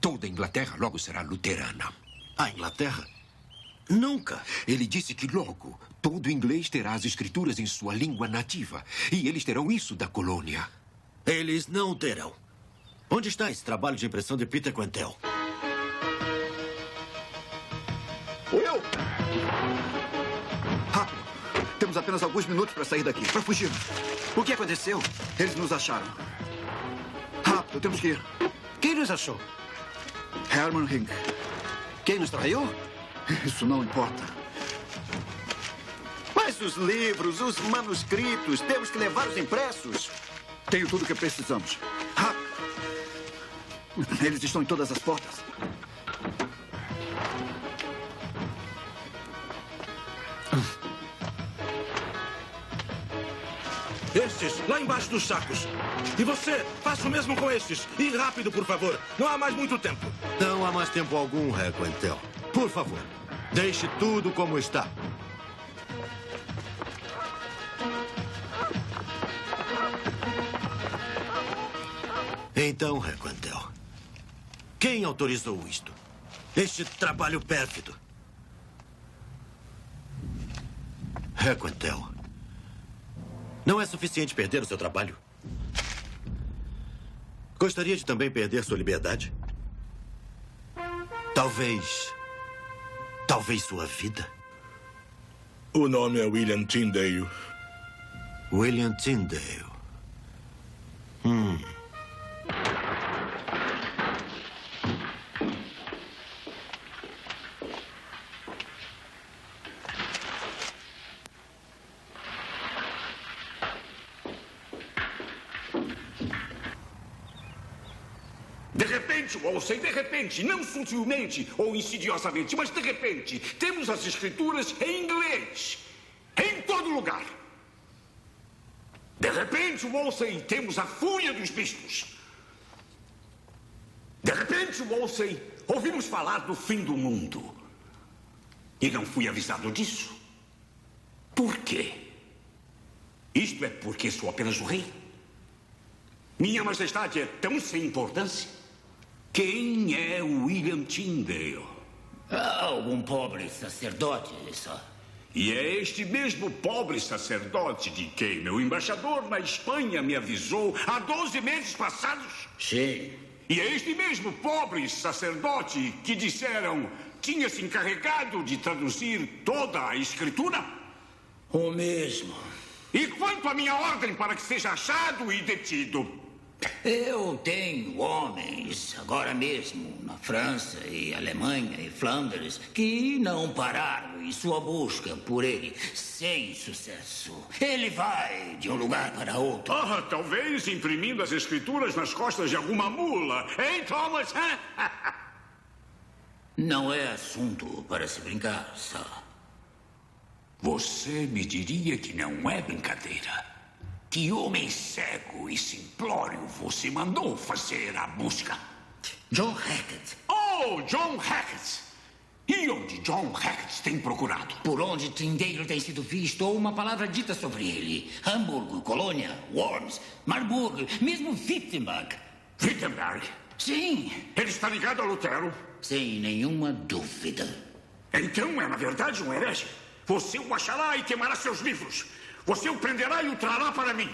toda a Inglaterra logo será luterana. A Inglaterra? Nunca. Ele disse que logo todo inglês terá as escrituras em sua língua nativa. E eles terão isso da colônia. Eles não terão. Onde está esse trabalho de impressão de Peter Quentel? Will! Rápido! Temos apenas alguns minutos para sair daqui, para fugir. O que aconteceu? Eles nos acharam. Rápido, temos que ir. Quem nos achou? Hermann Rink. Quem nos traiu? Isso não importa. Mas os livros, os manuscritos, temos que levá-los impressos. Tenho tudo o que precisamos. Rápido! Eles estão em todas as portas. Estes, lá embaixo dos sacos. E você, faça o mesmo com estes. E rápido, por favor. Não há mais muito tempo. Não há mais tempo algum, Herr Quentel. Por favor, deixe tudo como está. Então, Herr Quentel, quem autorizou isto? Este trabalho pérfido? Herr Quentel, não é suficiente perder o seu trabalho? Gostaria de também perder sua liberdade? Talvez sua vida? O nome é William Tyndale. William Tyndale. De repente, Wolsey, de repente, não sutilmente ou insidiosamente, mas de repente, temos as escrituras em inglês, em todo lugar. De repente, Wolsey, temos a fúria dos bispos. De repente, Wolsey, ouvimos falar do fim do mundo. E não fui avisado disso. Por quê? Isto é porque sou apenas o rei? Minha Majestade é tão sem importância? Quem é o William Tyndale? Algum pobre sacerdote, só. E é este mesmo pobre sacerdote de quem meu embaixador na Espanha me avisou há 12 meses passados? Sim. E é este mesmo pobre sacerdote que disseram tinha se encarregado de traduzir toda a escritura? O mesmo. E quanto à minha ordem para que seja achado e detido? Eu tenho homens, agora mesmo, na França e Alemanha e Flandres, que não pararam em sua busca por ele, sem sucesso. Ele vai de um lugar para outro. Talvez imprimindo as escrituras nas costas de alguma mula. Hein, Thomas? Não é assunto para se brincar, Sir. Você me diria que não é brincadeira? Que homem cego e simplório você mandou fazer a busca? John Hackett. Oh, John Hackett! E onde John Hackett tem procurado? Por onde Tyndale tem sido visto ou uma palavra dita sobre ele. Hamburgo, Colônia, Worms, Marburg, mesmo Wittenberg. Wittenberg? Sim. Ele está ligado a Lutero? Sem nenhuma dúvida. Então é, na verdade, um herege. Você o achará e queimará seus livros. Você o prenderá e o trará para mim.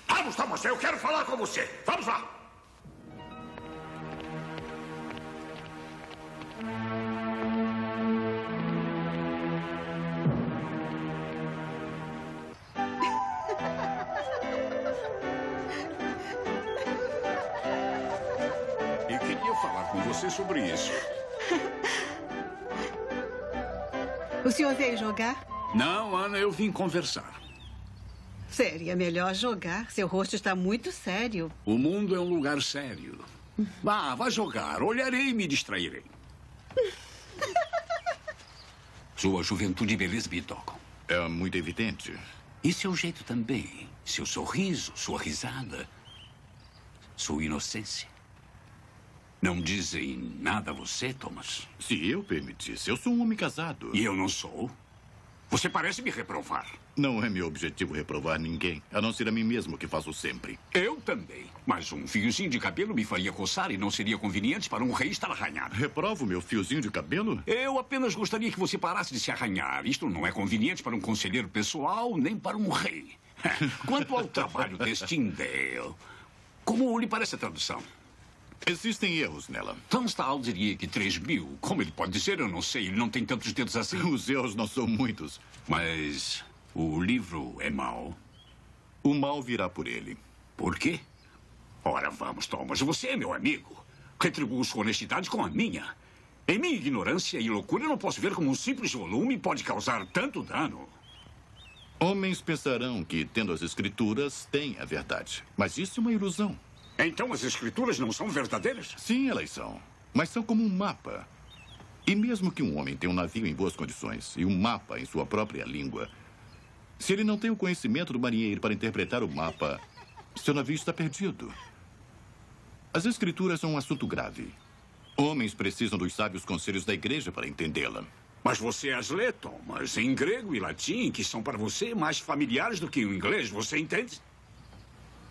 Vamos, Thomas, eu quero falar com você. Vamos lá. E queria falar com você sobre isso. O senhor veio jogar? Não, Ana, eu vim conversar. Seria melhor jogar. Seu rosto está muito sério. O mundo é um lugar sério. Vá jogar. Olharei e me distrairei. Sua juventude e beleza me tocam. É muito evidente. E seu jeito também. Seu sorriso, sua risada. Sua inocência. Não dizem nada a você, Thomas? Se eu permitisse, eu sou um homem casado. E eu não sou? Você parece me reprovar. Não é meu objetivo reprovar ninguém, a não ser a mim mesmo, que faço sempre. Eu também. Mas um fiozinho de cabelo me faria coçar e não seria conveniente para um rei estar arranhado. Reprovo meu fiozinho de cabelo? Eu apenas gostaria que você parasse de se arranhar. Isto não é conveniente para um conselheiro pessoal, nem para um rei. Quanto ao trabalho deste Tyndale, como lhe parece a tradução? Existem erros nela. Tunstall diria que 3.000. Como ele pode dizer? Eu não sei. Ele não tem tantos dedos assim. Os erros não são muitos. Mas o livro é mau. O mal virá por ele. Por quê? Ora, vamos, Thomas. Você é meu amigo. Retribuo sua honestidade com a minha. Em minha ignorância e loucura, eu não posso ver como um simples volume pode causar tanto dano. Homens pensarão que, tendo as escrituras, têm a verdade. Mas isso é uma ilusão. Então as escrituras não são verdadeiras? Sim, elas são. Mas são como um mapa. E mesmo que um homem tenha um navio em boas condições e um mapa em sua própria língua, se ele não tem o conhecimento do marinheiro para interpretar o mapa, seu navio está perdido. As escrituras são um assunto grave. Homens precisam dos sábios conselhos da igreja para entendê-la. Mas você as lê, Thomas, em grego e latim, que são para você mais familiares do que o inglês, você entende?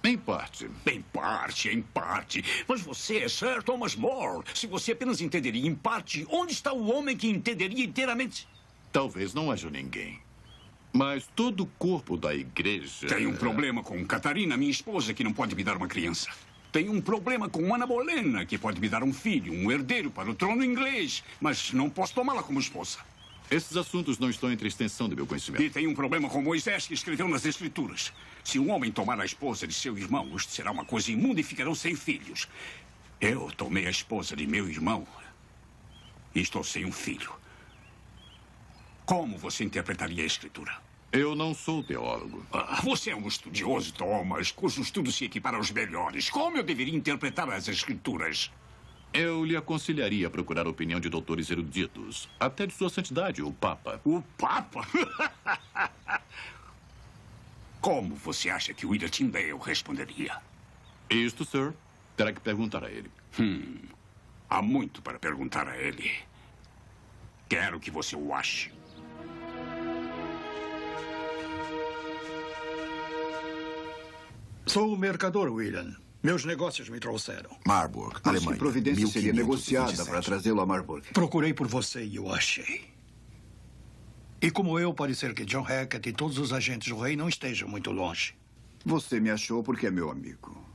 Em parte. Em parte, em parte. Mas você é Sir Thomas More. Se você apenas entenderia em parte, onde está o homem que entenderia inteiramente? Talvez não haja ninguém. Mas todo o corpo da igreja... Tem um problema com Catarina, minha esposa, que não pode me dar uma criança. Tem um problema com Ana Bolena, que pode me dar um filho, um herdeiro para o trono inglês. Mas não posso tomá-la como esposa. Esses assuntos não estão entre a extensão do meu conhecimento. E tem um problema com Moisés, que escreveu nas Escrituras. Se um homem tomar a esposa de seu irmão, isto será uma coisa imunda e ficarão sem filhos. Eu tomei a esposa de meu irmão e estou sem um filho. Como você interpretaria a Escritura? Eu não sou teólogo. Você é um estudioso, Thomas, cujo estudo se equipara aos melhores. Como eu deveria interpretar as Escrituras? Eu lhe aconselharia a procurar a opinião de doutores eruditos, até de sua santidade, o Papa. O Papa? Como você acha que William Tyndale responderia? Isto, Sir, terá que perguntar a ele. Há muito para perguntar a ele. Quero que você o ache. Sou o mercador, William. Meus negócios me trouxeram. Marburg, Mas Alemanha. que providência seria 1527. negociada para trazê-lo a Marburg? Procurei por você e o achei. E como eu, pode ser que John Hackett e todos os agentes do rei não estejam muito longe. Você me achou porque é meu amigo.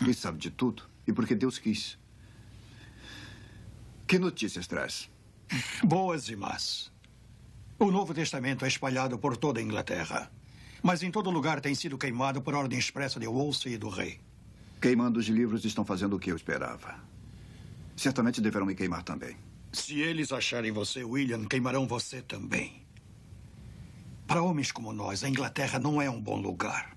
E sabe de tudo. E porque Deus quis. Que notícias traz? Boas e más. O Novo Testamento é espalhado por toda a Inglaterra. Mas em todo lugar tem sido queimado por ordem expressa de Wolsey e do rei. Queimando os livros estão fazendo o que eu esperava. Certamente deverão me queimar também. Se eles acharem você, William, queimarão você também. Para homens como nós, a Inglaterra não é um bom lugar.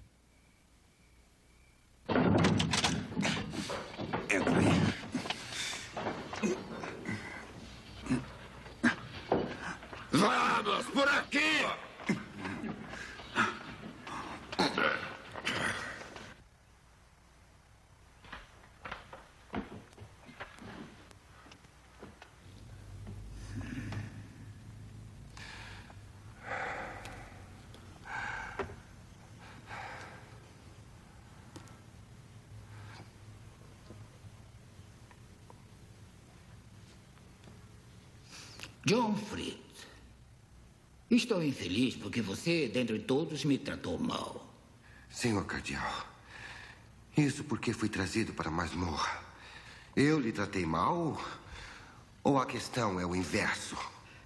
Entra aí. Vamos, por aqui! John Fritz, estou infeliz porque você, dentre todos, me tratou mal. Senhor Cardeal, isso porque fui trazido para a masmorra. Eu lhe tratei mal? Ou a questão é o inverso?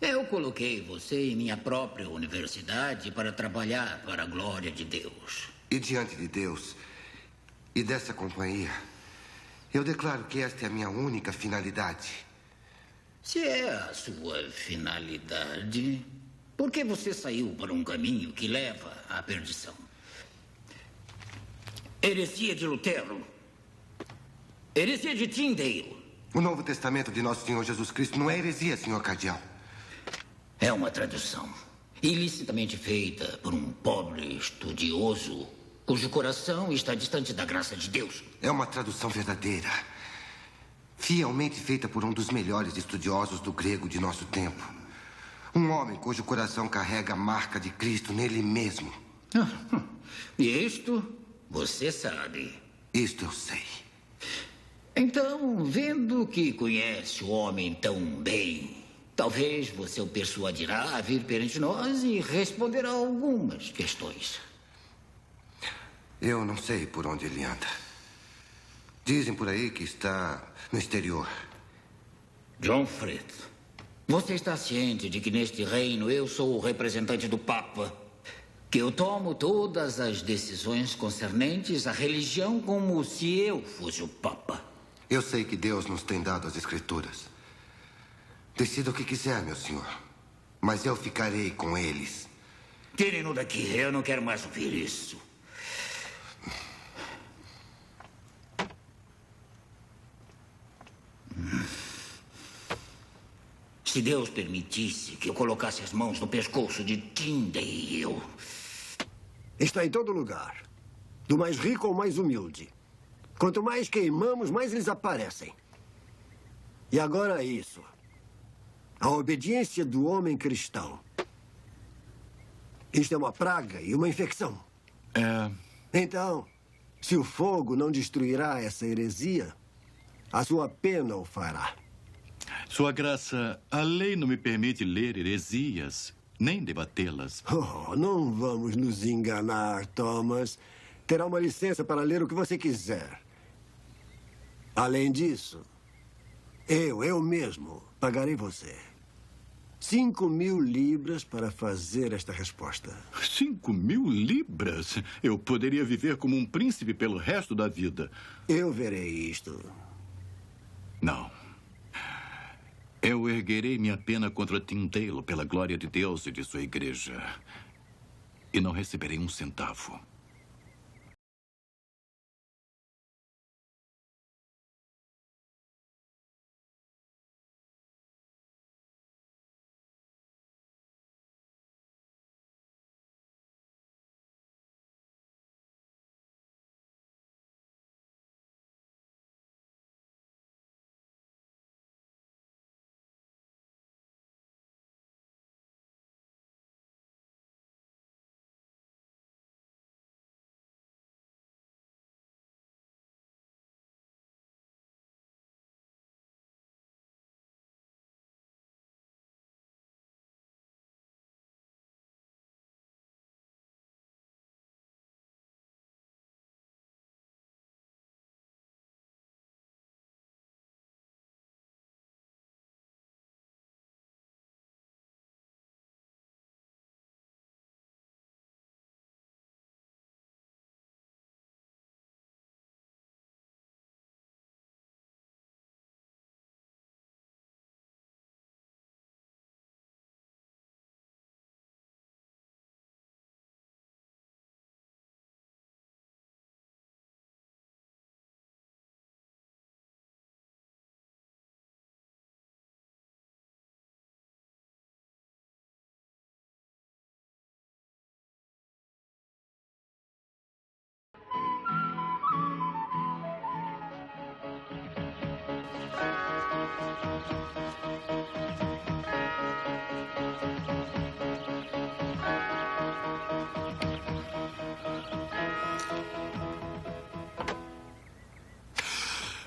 Eu coloquei você em minha própria universidade para trabalhar para a glória de Deus. E diante de Deus e dessa companhia, eu declaro que esta é a minha única finalidade. Se é a sua finalidade, por que você saiu para um caminho que leva à perdição? Heresia de Lutero. Heresia de Tyndale. O Novo Testamento de Nosso Senhor Jesus Cristo não é heresia, senhor Cardeal. É uma tradução ilicitamente feita por um pobre estudioso cujo coração está distante da graça de Deus. É uma tradução verdadeira. Fielmente feita por um dos melhores estudiosos do grego de nosso tempo. Um homem cujo coração carrega a marca de Cristo nele mesmo. E isto você sabe. Isto eu sei. Então, vendo que conhece o homem tão bem, talvez você o persuadirá a vir perante nós e responderá algumas questões. Eu não sei por onde ele anda. Dizem por aí que está no exterior. John Fritz, você está ciente de que neste reino eu sou o representante do Papa? Que eu tomo todas as decisões concernentes à religião como se eu fosse o Papa? Eu sei que Deus nos tem dado as Escrituras. Decida o que quiser, meu senhor. Mas eu ficarei com eles. Tirem-no daqui. Eu não quero mais ouvir isso. Se Deus permitisse que eu colocasse as mãos no pescoço de Tyndale... Está em todo lugar. Do mais rico ao mais humilde. Quanto mais queimamos, mais eles aparecem. E agora isso. A obediência do homem cristão. Isto é uma praga e uma infecção. Então, se o fogo não destruirá essa heresia, a sua pena o fará. Sua Graça, a lei não me permite ler heresias, nem debatê-las. Oh, não vamos nos enganar, Thomas. Terá uma licença para ler o que você quiser. Além disso, eu mesmo pagarei você 5.000 libras para fazer esta resposta. 5.000 libras? Eu poderia viver como um príncipe pelo resto da vida. Eu verei isto. Não. Eu erguerei minha pena contra Tyndale pela glória de Deus e de sua igreja. E não receberei um centavo.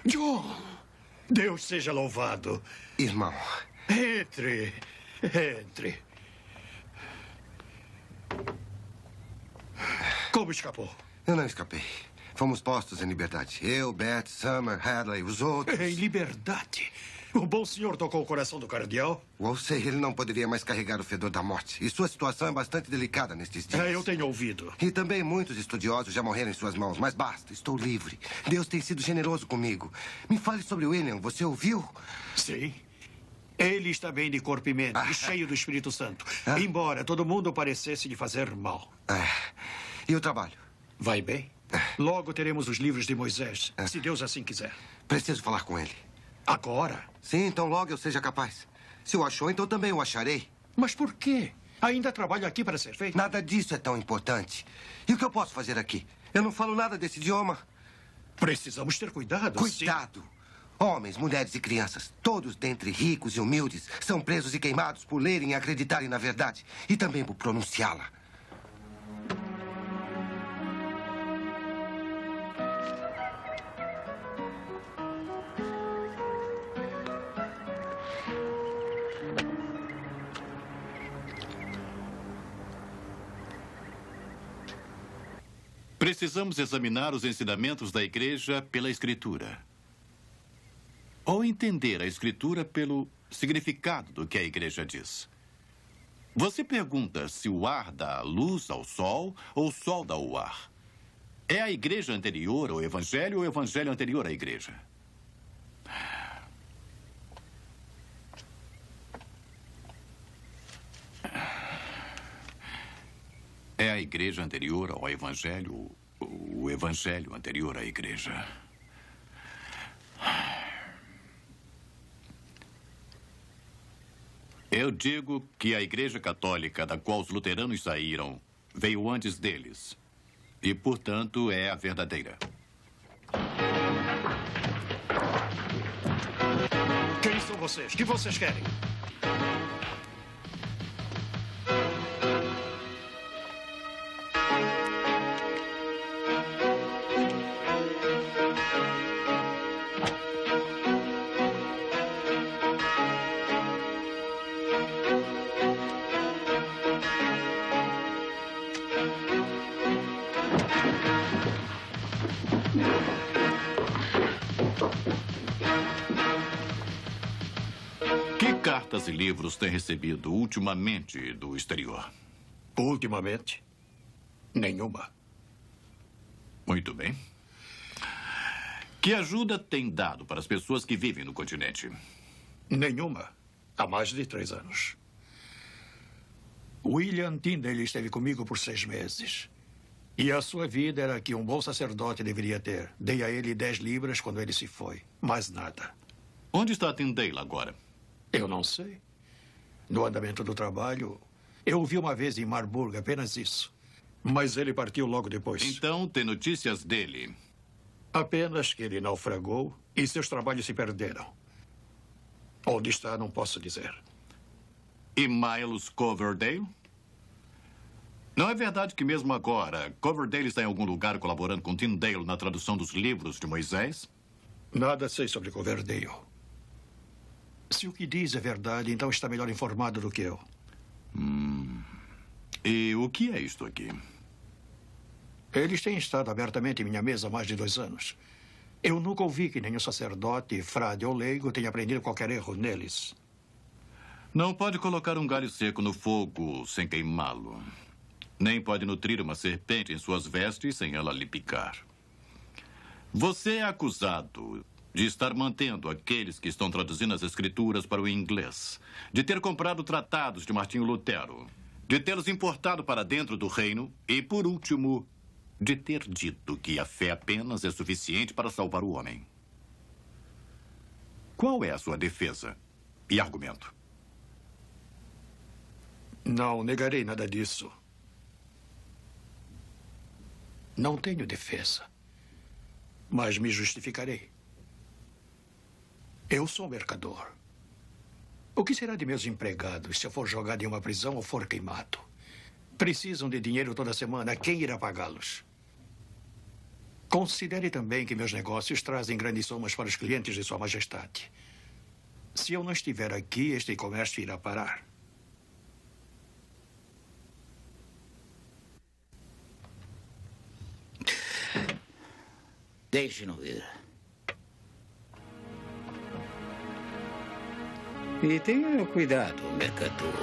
John! Deus seja louvado. Irmão. Entre. Entre. Como escapou? Eu não escapei. Fomos postos em liberdade. Eu, Beth, Summer, Hadley, os outros. Em liberdade? O bom senhor tocou o coração do cardeal? Ou sei, ele não poderia mais carregar o fedor da morte. E sua situação é bastante delicada nestes dias. Eu tenho ouvido. E também muitos estudiosos já morreram em suas mãos. Mas basta, estou livre. Deus tem sido generoso comigo. Me fale sobre William, você ouviu? Sim. Ele está bem de corpo e mente, cheio do Espírito Santo. Embora todo mundo parecesse lhe fazer mal. E o trabalho? Vai bem. Logo teremos os livros de Moisés, se Deus assim quiser. Preciso falar com ele. Agora? Sim, então logo eu seja capaz. Se o achou, então também o acharei. Mas por quê? Ainda trabalho aqui para ser feito? Nada disso é tão importante. E o que eu posso fazer aqui? Eu não falo nada desse idioma. Precisamos ter cuidado. Cuidado! Sim. Homens, mulheres e crianças, todos dentre ricos e humildes, são presos e queimados por lerem e acreditarem na verdade. E também por pronunciá-la. Precisamos examinar os ensinamentos da Igreja pela Escritura. Ou entender a Escritura pelo significado do que a Igreja diz. Você pergunta se o ar dá luz ao sol ou o sol dá o ar. É a Igreja anterior ao Evangelho ou o Evangelho anterior à Igreja? É a Igreja anterior ao Evangelho, o Evangelho anterior à Igreja. Eu digo que a Igreja Católica, da qual os luteranos saíram, veio antes deles. E, portanto, é a verdadeira. Quem são vocês? O que vocês querem? Cartas e livros tem recebido ultimamente do exterior? Ultimamente? Nenhuma. Muito bem. Que ajuda tem dado para as pessoas que vivem no continente? Nenhuma. Há mais de 3 anos. William Tyndale esteve comigo por 6 meses. E a sua vida era a que um bom sacerdote deveria ter. Dei a ele 10 libras quando ele se foi. Mais nada. Onde está Tyndale agora? Eu não sei. No andamento do trabalho, eu o vi uma vez em Marburg, apenas isso. Mas ele partiu logo depois. Então, tem notícias dele? Apenas que ele naufragou e seus trabalhos se perderam. Onde está, não posso dizer. E Miles Coverdale? Não é verdade que mesmo agora, Coverdale está em algum lugar colaborando com Tyndale na tradução dos livros de Moisés? Nada sei sobre Coverdale. Se o que diz é verdade, então está melhor informado do que eu. E o que é isto aqui? Eles têm estado abertamente em minha mesa há mais de 2 anos. Eu nunca ouvi que nenhum sacerdote, frade ou leigo tenha aprendido qualquer erro neles. Não pode colocar um galho seco no fogo sem queimá-lo. Nem pode nutrir uma serpente em suas vestes sem ela lhe picar. Você é acusado de estar mantendo aqueles que estão traduzindo as escrituras para o inglês, de ter comprado tratados de Martinho Lutero, de tê-los importado para dentro do reino e, por último, de ter dito que a fé apenas é suficiente para salvar o homem. Qual é a sua defesa e argumento? Não negarei nada disso. Não tenho defesa, mas me justificarei. Eu sou mercador. O que será de meus empregados se eu for jogado em uma prisão ou for queimado? Precisam de dinheiro toda semana. Quem irá pagá-los? Considere também que meus negócios trazem grandes somas para os clientes de Sua Majestade. Se eu não estiver aqui, este comércio irá parar. Deixe-no ir. E tenha cuidado, mercador.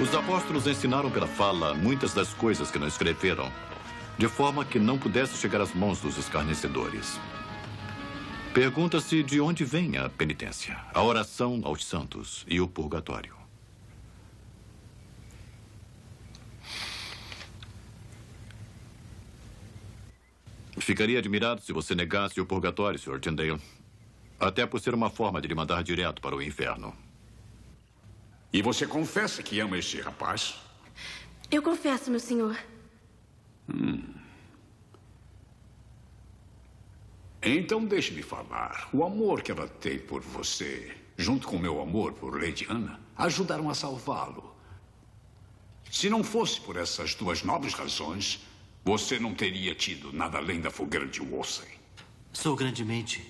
Os apóstolos ensinaram pela fala muitas das coisas que não escreveram, de forma que não pudesse chegar às mãos dos escarnecedores. Pergunta-se de onde vem a penitência, a oração aos santos e o purgatório. Ficaria admirado se você negasse o purgatório, Sr. Tyndale. Até por ser uma forma de lhe mandar direto para o inferno. E você confessa que ama este rapaz? Eu confesso, meu senhor. Então deixe-me falar. O amor que ela tem por você, junto com o meu amor por Lady Anna, ajudaram a salvá-lo. Se não fosse por essas duas nobres razões, você não teria tido nada além da fogueira de Wolsey. Sou grandemente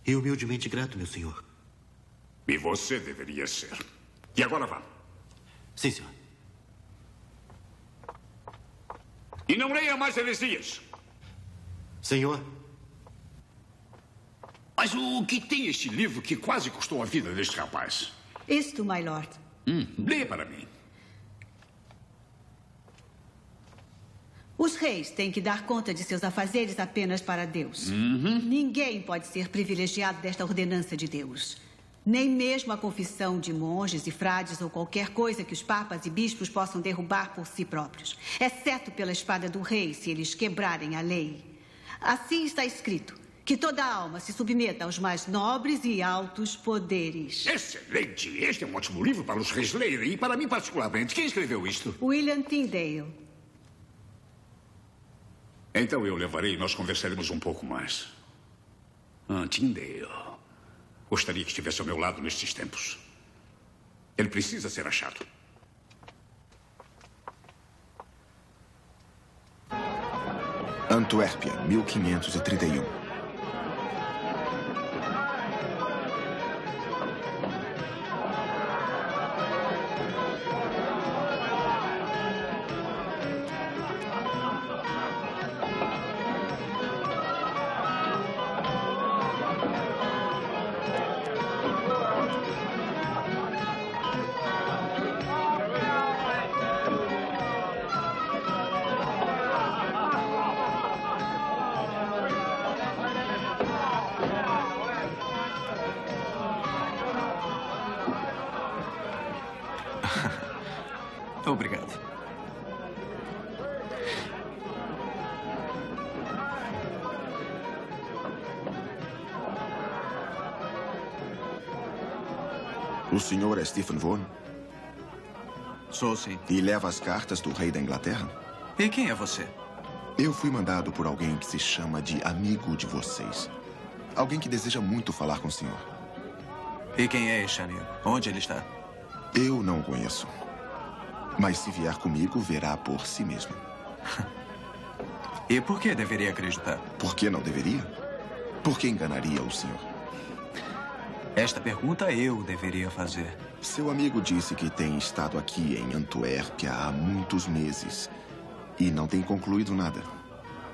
e humildemente grato, meu senhor. E você deveria ser. E agora vá. Sim, senhor. E não leia mais heresias. Senhor. Mas o que tem este livro que quase custou a vida deste rapaz? Isto, my lord. Leia para mim. Os reis têm que dar conta de seus afazeres apenas para Deus. Ninguém pode ser privilegiado desta ordenança de Deus. Nem mesmo a confissão de monges e frades ou qualquer coisa que os papas e bispos possam derrubar por si próprios, exceto pela espada do rei, se eles quebrarem a lei. Assim está escrito, que toda alma se submeta aos mais nobres e altos poderes. Excelente! Este é um ótimo livro para os reis lerem e para mim particularmente. Quem escreveu isto? William Tyndale. Então eu levarei e nós conversaremos um pouco mais. Tyndale. Gostaria que estivesse ao meu lado nestes tempos. Ele precisa ser achado. Antuérpia, 1531. Obrigado. O senhor é Stephen Vaughan? Sou, sim. E leva as cartas do rei da Inglaterra? E quem é você? Eu fui mandado por alguém que se chama de amigo de vocês. Alguém que deseja muito falar com o senhor. E quem é este amigo? Onde ele está? Eu não o conheço. Mas se vier comigo, verá por si mesmo. E por que deveria acreditar? Por que não deveria? Por que enganaria o senhor? Esta pergunta eu deveria fazer. Seu amigo disse que tem estado aqui em Antuérpia há muitos meses e não tem concluído nada.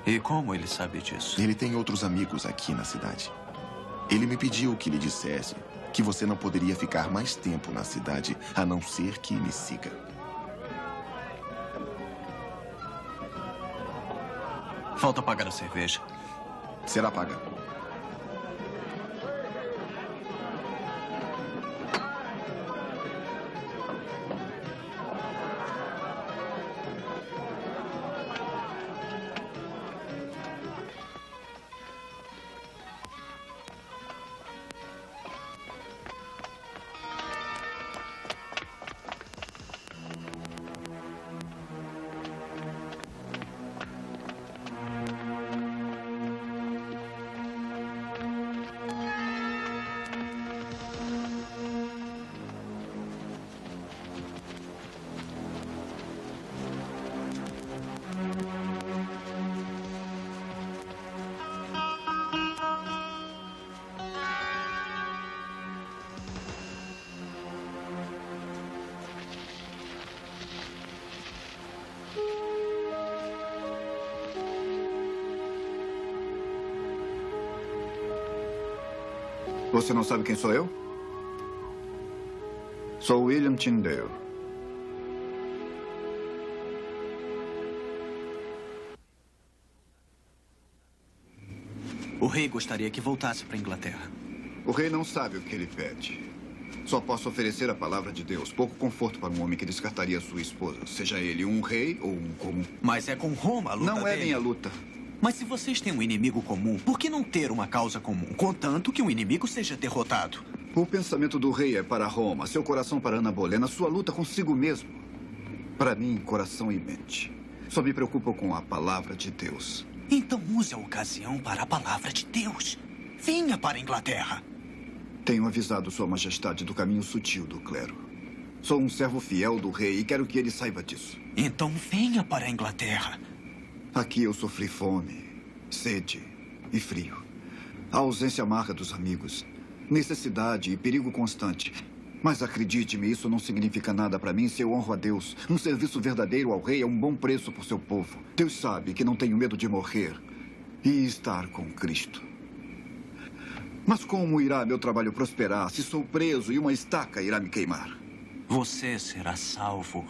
E como ele sabe disso? Ele tem outros amigos aqui na cidade. Ele me pediu que lhe dissesse que você não poderia ficar mais tempo na cidade a não ser que me siga. Falta pagar a cerveja. Será paga. Você não sabe quem sou eu? Sou William Tyndale. O rei gostaria que voltasse para a Inglaterra. O rei não sabe o que ele pede. Só posso oferecer a palavra de Deus. Pouco conforto para um homem que descartaria sua esposa, seja ele um rei ou um comum. Mas é com Roma a luta Não é dele. minha luta. Mas se vocês têm um inimigo comum, por que não ter uma causa comum? Contanto que o inimigo seja derrotado. O pensamento do rei é para Roma, seu coração para Ana Bolena, sua luta consigo mesmo. Para mim, coração e mente. Só me preocupo com a palavra de Deus. Então use a ocasião para a palavra de Deus. Venha para a Inglaterra. Tenho avisado Sua Majestade do caminho sutil do clero. Sou um servo fiel do rei e quero que ele saiba disso. Então venha para a Inglaterra. Aqui eu sofri fome, sede e frio. A ausência amarga dos amigos, necessidade e perigo constante. Mas acredite-me, isso não significa nada para mim se eu honro a Deus. Um serviço verdadeiro ao rei é um bom preço por seu povo. Deus sabe que não tenho medo de morrer e estar com Cristo. Mas como irá meu trabalho prosperar se sou preso e uma estaca irá me queimar? Você será salvo.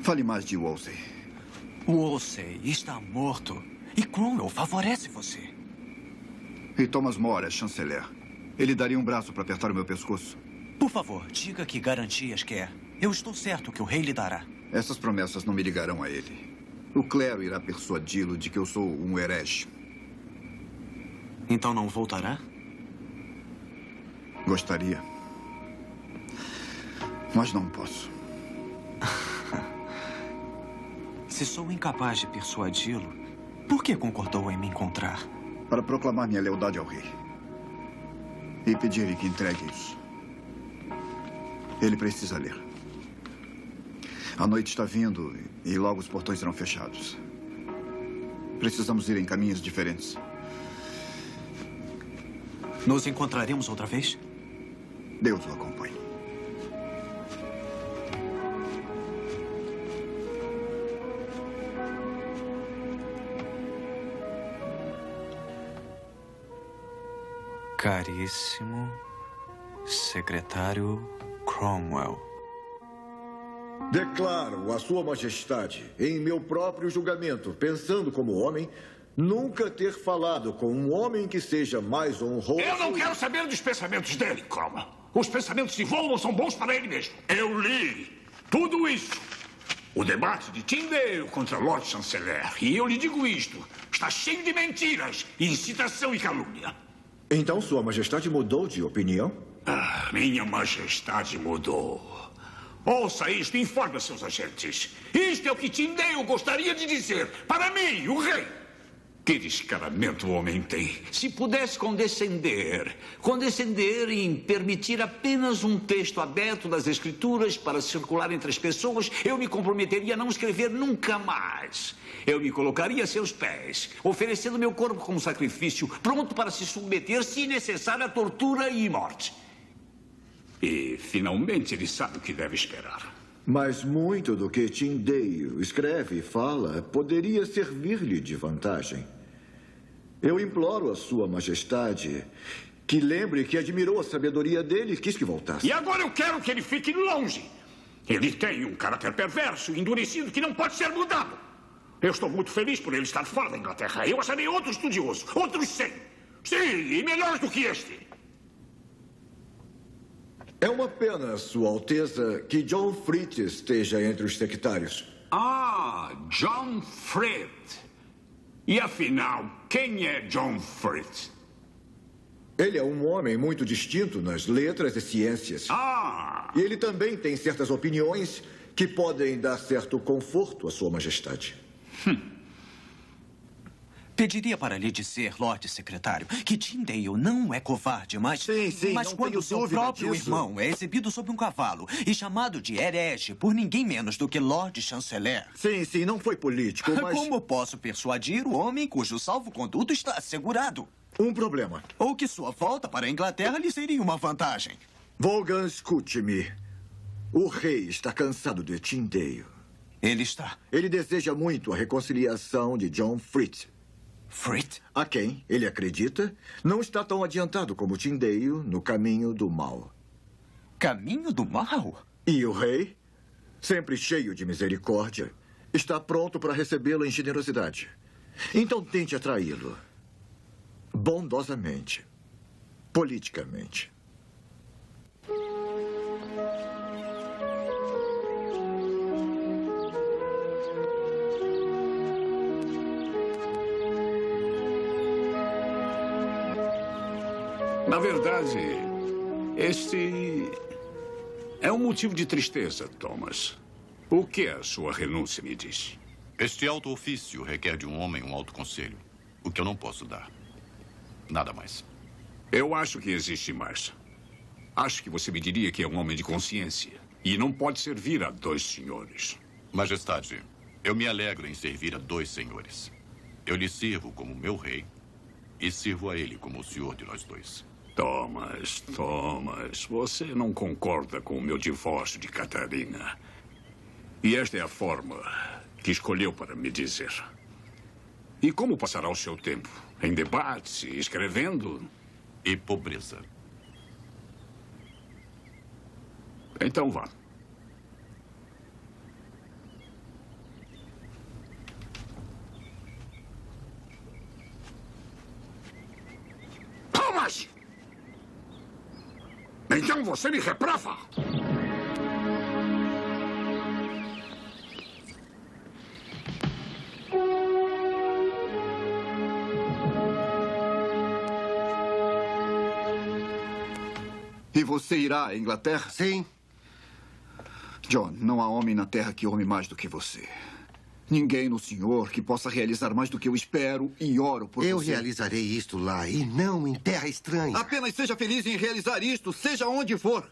Fale mais de Wolsey. Wolsey está morto. E Cromwell favorece você. E Thomas More é chanceler. Ele daria um braço para apertar o meu pescoço. Por favor, diga que garantias quer. Eu estou certo que o rei lhe dará. Essas promessas não me ligarão a ele. O clero irá persuadi-lo de que eu sou um herege. Então não voltará? Gostaria. Mas não posso. Se sou incapaz de persuadi-lo, por que concordou em me encontrar? Para proclamar minha lealdade ao rei. E pedir-lhe que entregue isso. Ele precisa ler. A noite está vindo e logo os portões serão fechados. Precisamos ir em caminhos diferentes. Nos encontraremos outra vez? Deus o acompanhe. Caríssimo secretário Cromwell. Declaro a Sua Majestade, em meu próprio julgamento, pensando como homem, nunca ter falado com um homem que seja mais honroso... Eu não quero saber dos pensamentos dele, Cromwell. Os pensamentos de Voldemort são bons para ele mesmo. Eu li tudo isso. O debate de Tyndale contra Lord Chanceler. E eu lhe digo isto. Está cheio de mentiras, incitação e calúnia. Então Sua Majestade mudou de opinião? Ah, minha Majestade mudou. Ouça isto e informe a seus agentes. Isto é o que Tyndale gostaria de dizer para mim, o rei. Que descaramento o homem tem. Se pudesse condescender em permitir apenas um texto aberto das Escrituras para circular entre as pessoas, eu me comprometeria a não escrever nunca mais. Eu me colocaria a seus pés, oferecendo meu corpo como sacrifício, pronto para se submeter, se necessário, à tortura e morte. E, finalmente, ele sabe o que deve esperar. Mas muito do que Tyndale escreve e fala poderia servir-lhe de vantagem. Eu imploro a Sua Majestade que lembre que admirou a sabedoria dele e quis que voltasse. E agora eu quero que ele fique longe. Ele tem um caráter perverso, endurecido, que não pode ser mudado. Eu estou muito feliz por ele estar fora da Inglaterra. Eu acharei outro estudioso, outros 100. Sim, e melhores do que este. É uma pena, Sua Alteza, que John Fritz esteja entre os sectários. Ah, John Fritz. E afinal, quem é John Fritz? Ele é um homem muito distinto nas letras e ciências. Ah! E ele também tem certas opiniões que podem dar certo conforto à Sua Majestade. Pediria para lhe dizer, Lorde Secretário, que Tyndale não é covarde, mas não quando tenho seu dúvida próprio disso. irmão é exibido sob um cavalo e chamado de herege por ninguém menos do que Lord Chanceler. Sim, não foi político, mas... Como posso persuadir o homem cujo salvo-conduto está assegurado? Um problema. Ou que sua volta para a Inglaterra lhe seria uma vantagem. Vaughan, escute-me. O rei está cansado de Tyndale. Ele está. Ele deseja muito a reconciliação de John Fritz. Frit? A quem ele acredita, não está tão adiantado como Tyndale no caminho do mal. Caminho do mal? E o rei, sempre cheio de misericórdia, está pronto para recebê-lo em generosidade. Então tente atraí-lo. Bondosamente. Politicamente. Na verdade, este é um motivo de tristeza, Thomas. O que a sua renúncia me diz? Este alto ofício requer de um homem um alto conselho, o que eu não posso dar. Nada mais. Eu acho que existe mais. Acho que você me diria que é um homem de consciência e não pode servir a 2 senhores. Majestade, eu me alegro em servir a 2 senhores. Eu lhe sirvo como meu rei e sirvo a ele como o senhor de nós 2. Thomas, você não concorda com o meu divórcio de Catarina. E esta é a forma que escolheu para me dizer. E como passará o seu tempo? Em debates, escrevendo? E pobreza. Então vá. Thomas! Então você me reprova? E você irá à Inglaterra? Sim. John, não há homem na Terra que ame mais do que você. Ninguém no Senhor que possa realizar mais do que eu espero e oro por você. Eu realizarei isto lá e não em terra estranha. Apenas seja feliz em realizar isto, seja onde for.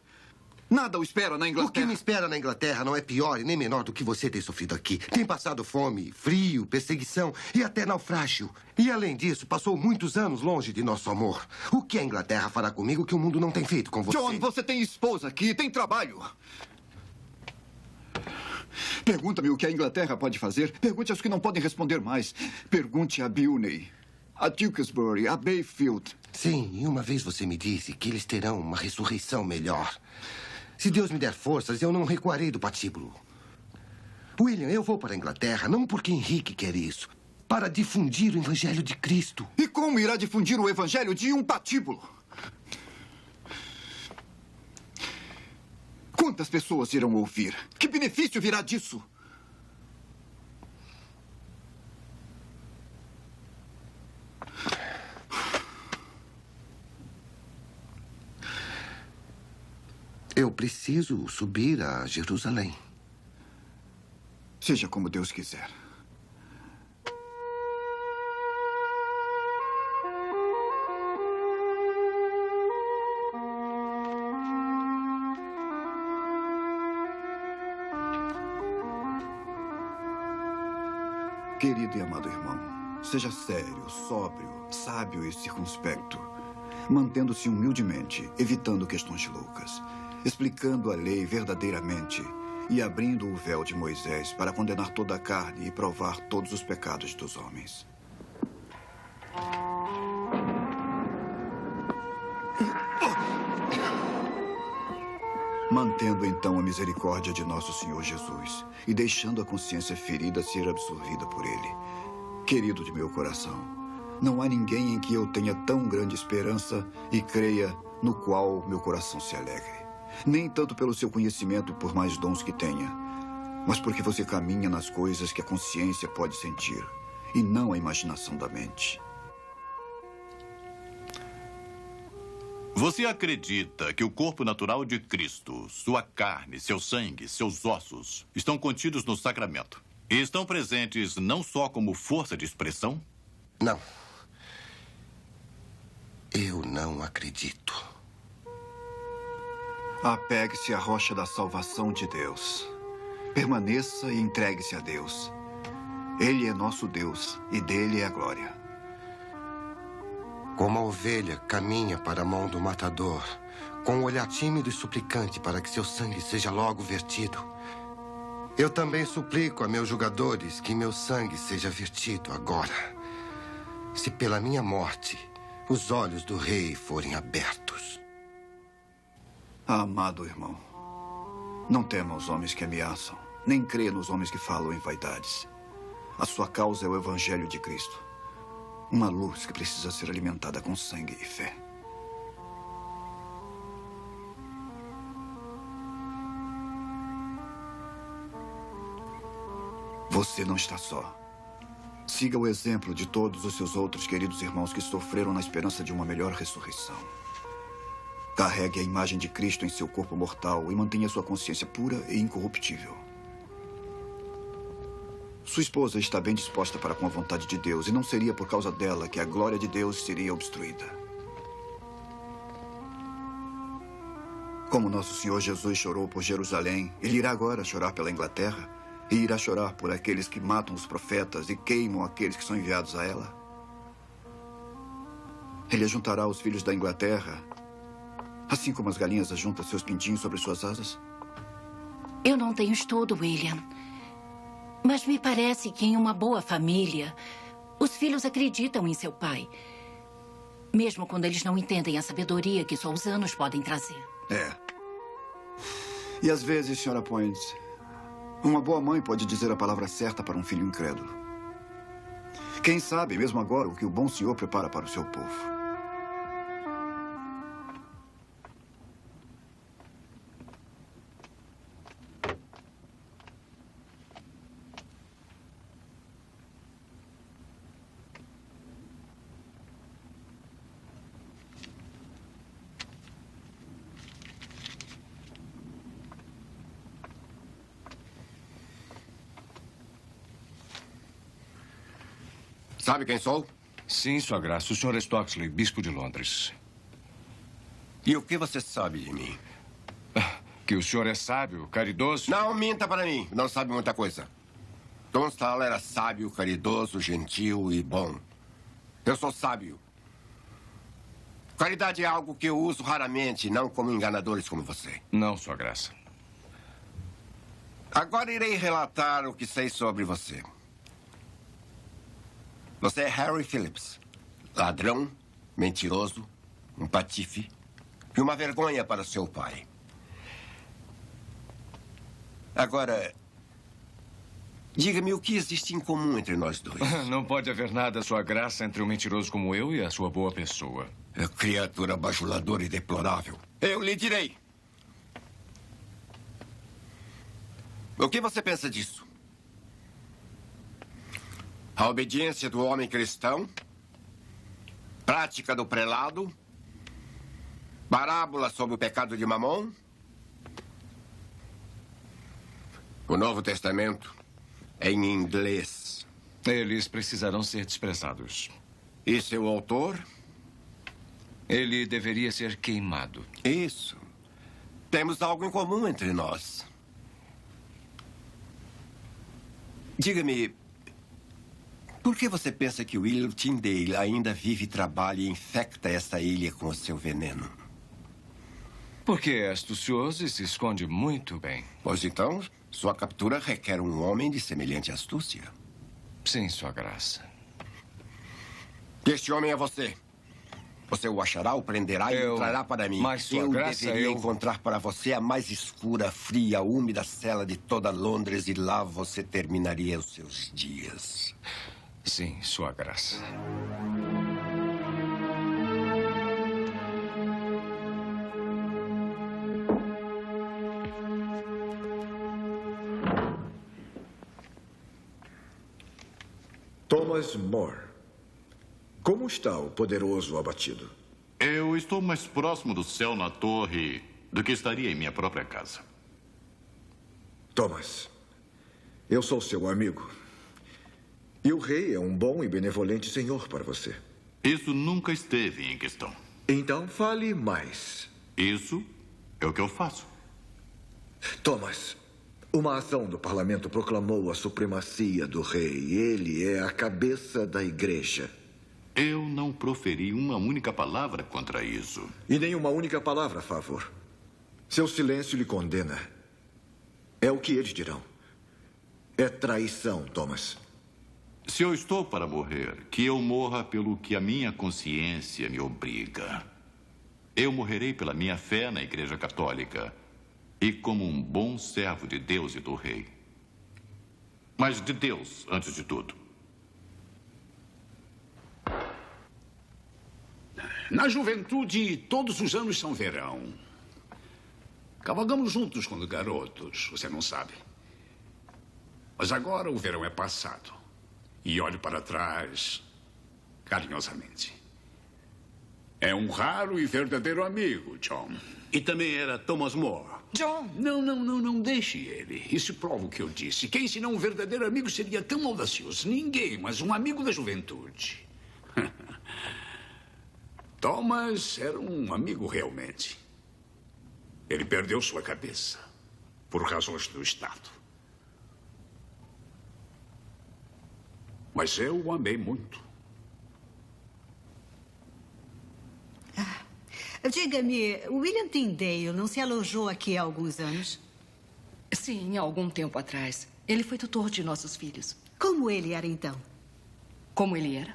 Nada o espera na Inglaterra. O que me espera na Inglaterra não é pior e nem menor do que você tem sofrido aqui. Tem passado fome, frio, perseguição e até naufrágio. E além disso, passou muitos anos longe de nosso amor. O que a Inglaterra fará comigo que o mundo não tem feito com você? John, você tem esposa aqui, tem trabalho. Pergunta-me o que a Inglaterra pode fazer. Pergunte aos que não podem responder mais. Pergunte a Bilney, a Tewkesbury, a Bayfield. Sim, e uma vez você me disse que eles terão uma ressurreição melhor. Se Deus me der forças, eu não recuarei do patíbulo. William, eu vou para a Inglaterra, não porque Henrique quer isso, para difundir o Evangelho de Cristo. E como irá difundir o Evangelho de um patíbulo? Quantas pessoas irão ouvir? Que benefício virá disso? Eu preciso subir a Jerusalém. Seja como Deus quiser. Querido e amado irmão, seja sério, sóbrio, sábio e circunspecto, mantendo-se humildemente, evitando questões loucas, explicando a lei verdadeiramente e abrindo o véu de Moisés para condenar toda a carne e provar todos os pecados dos homens. Mantendo então a misericórdia de nosso Senhor Jesus e deixando a consciência ferida ser absorvida por Ele. Querido de meu coração, não há ninguém em que eu tenha tão grande esperança e creia, no qual meu coração se alegre. Nem tanto pelo seu conhecimento, por mais dons que tenha, mas porque você caminha nas coisas que a consciência pode sentir e não a imaginação da mente. Você acredita que o corpo natural de Cristo, sua carne, seu sangue, seus ossos, estão contidos no sacramento? E estão presentes não só como força de expressão? Não. Eu não acredito. Apegue-se à rocha da salvação de Deus. Permaneça e entregue-se a Deus. Ele é nosso Deus e dele é a glória. Como a ovelha caminha para a mão do matador, com um olhar tímido e suplicante para que seu sangue seja logo vertido, eu também suplico a meus julgadores que meu sangue seja vertido agora. se pela minha morte os olhos do rei forem abertos. Amado irmão, não tema os homens que ameaçam, nem crê nos homens que falam em vaidades. A sua causa é o Evangelho de Cristo. Uma luz que precisa ser alimentada com sangue e fé. Você não está só. Siga o exemplo de todos os seus outros queridos irmãos que sofreram na esperança de uma melhor ressurreição. Carregue a imagem de Cristo em seu corpo mortal e mantenha sua consciência pura e incorruptível. Sua esposa está bem disposta para com a vontade de Deus e não seria por causa dela que a glória de Deus seria obstruída. Como nosso Senhor Jesus chorou por Jerusalém, Ele irá agora chorar pela Inglaterra e irá chorar por aqueles que matam os profetas e queimam aqueles que são enviados a ela. Ele ajuntará os filhos da Inglaterra, assim como as galinhas ajuntam seus pintinhos sobre suas asas. Eu não tenho estudo, William. Mas me parece que em uma boa família, os filhos acreditam em seu pai. Mesmo quando eles não entendem a sabedoria que só os anos podem trazer. É. E às vezes, Sra. Point, uma boa mãe pode dizer a palavra certa para um filho incrédulo. Quem sabe, mesmo agora, o que o bom Senhor prepara para o seu povo. Sabe quem sou? Sim, Sua Graça. O Sr. Stocksley, bispo de Londres. E o que você sabe de mim? Que o senhor é sábio, caridoso... Não minta para mim. Não sabe muita coisa. Tunstall era sábio, caridoso, gentil e bom. Eu sou sábio. Caridade é algo que eu uso raramente, não como enganadores como você. Não, Sua Graça. Agora irei relatar o que sei sobre você. Você é Harry Phillips. Ladrão, mentiroso, um patife e uma vergonha para seu pai. Agora, diga-me o que existe em comum entre nós dois. Não pode haver nada, Sua Graça, entre um mentiroso como eu e a sua boa pessoa. É criatura bajuladora e deplorável. Eu lhe direi. O que você pensa disso? A obediência do homem cristão, prática do prelado, parábola sobre o pecado de Mamon, o Novo Testamento é em inglês. Eles precisarão ser desprezados. E seu autor? Ele deveria ser queimado. Isso. Temos algo em comum entre nós. Diga-me, por que você pensa que William Tyndale ainda vive, trabalha e infecta essa ilha com o seu veneno? Porque é astucioso e se esconde muito bem. Pois então, sua captura requer um homem de semelhante astúcia. Sim, Sua Graça. Este homem é você. Você o achará, o prenderá e o trará para mim. Mas, Sua Graça, deveria encontrar para você a mais escura, fria, úmida cela de toda Londres e lá você terminaria os seus dias. Sim, Sua Graça. Thomas More. Como está o poderoso abatido? Eu estou mais próximo do céu na torre do que estaria em minha própria casa. Thomas, eu sou seu amigo. E o rei é um bom e benevolente senhor para você. Isso nunca esteve em questão. Então fale mais. Isso é o que eu faço. Thomas, uma ação do parlamento proclamou a supremacia do rei. Ele é a cabeça da igreja. Eu não proferi uma única palavra contra isso. E nem uma única palavra a favor. Seu silêncio lhe condena. É o que eles dirão. É traição, Thomas. Se Se eu estou para morrer, que eu morra pelo que a minha consciência me obriga. Eu morrerei pela minha fé na Igreja Católica e como um bom servo de Deus e do Rei. Mas de Deus, antes de tudo. Na juventude, todos os anos são verão. Cavalgamos juntos quando garotos, você não sabe. Mas agora o verão é passado. E olho para trás carinhosamente. É um raro e verdadeiro amigo, John. E também era Thomas More. John, não deixe ele. Isso prova o que eu disse. Quem senão um verdadeiro amigo seria tão audacioso? Ninguém, mas um amigo da juventude. Thomas era um amigo realmente. Ele perdeu sua cabeça por razões do Estado. Mas eu o amei muito. Diga-me, William Tyndale não se alojou aqui há alguns anos? Sim, há algum tempo atrás. Ele foi tutor de nossos filhos. Como ele era, então? Como ele era?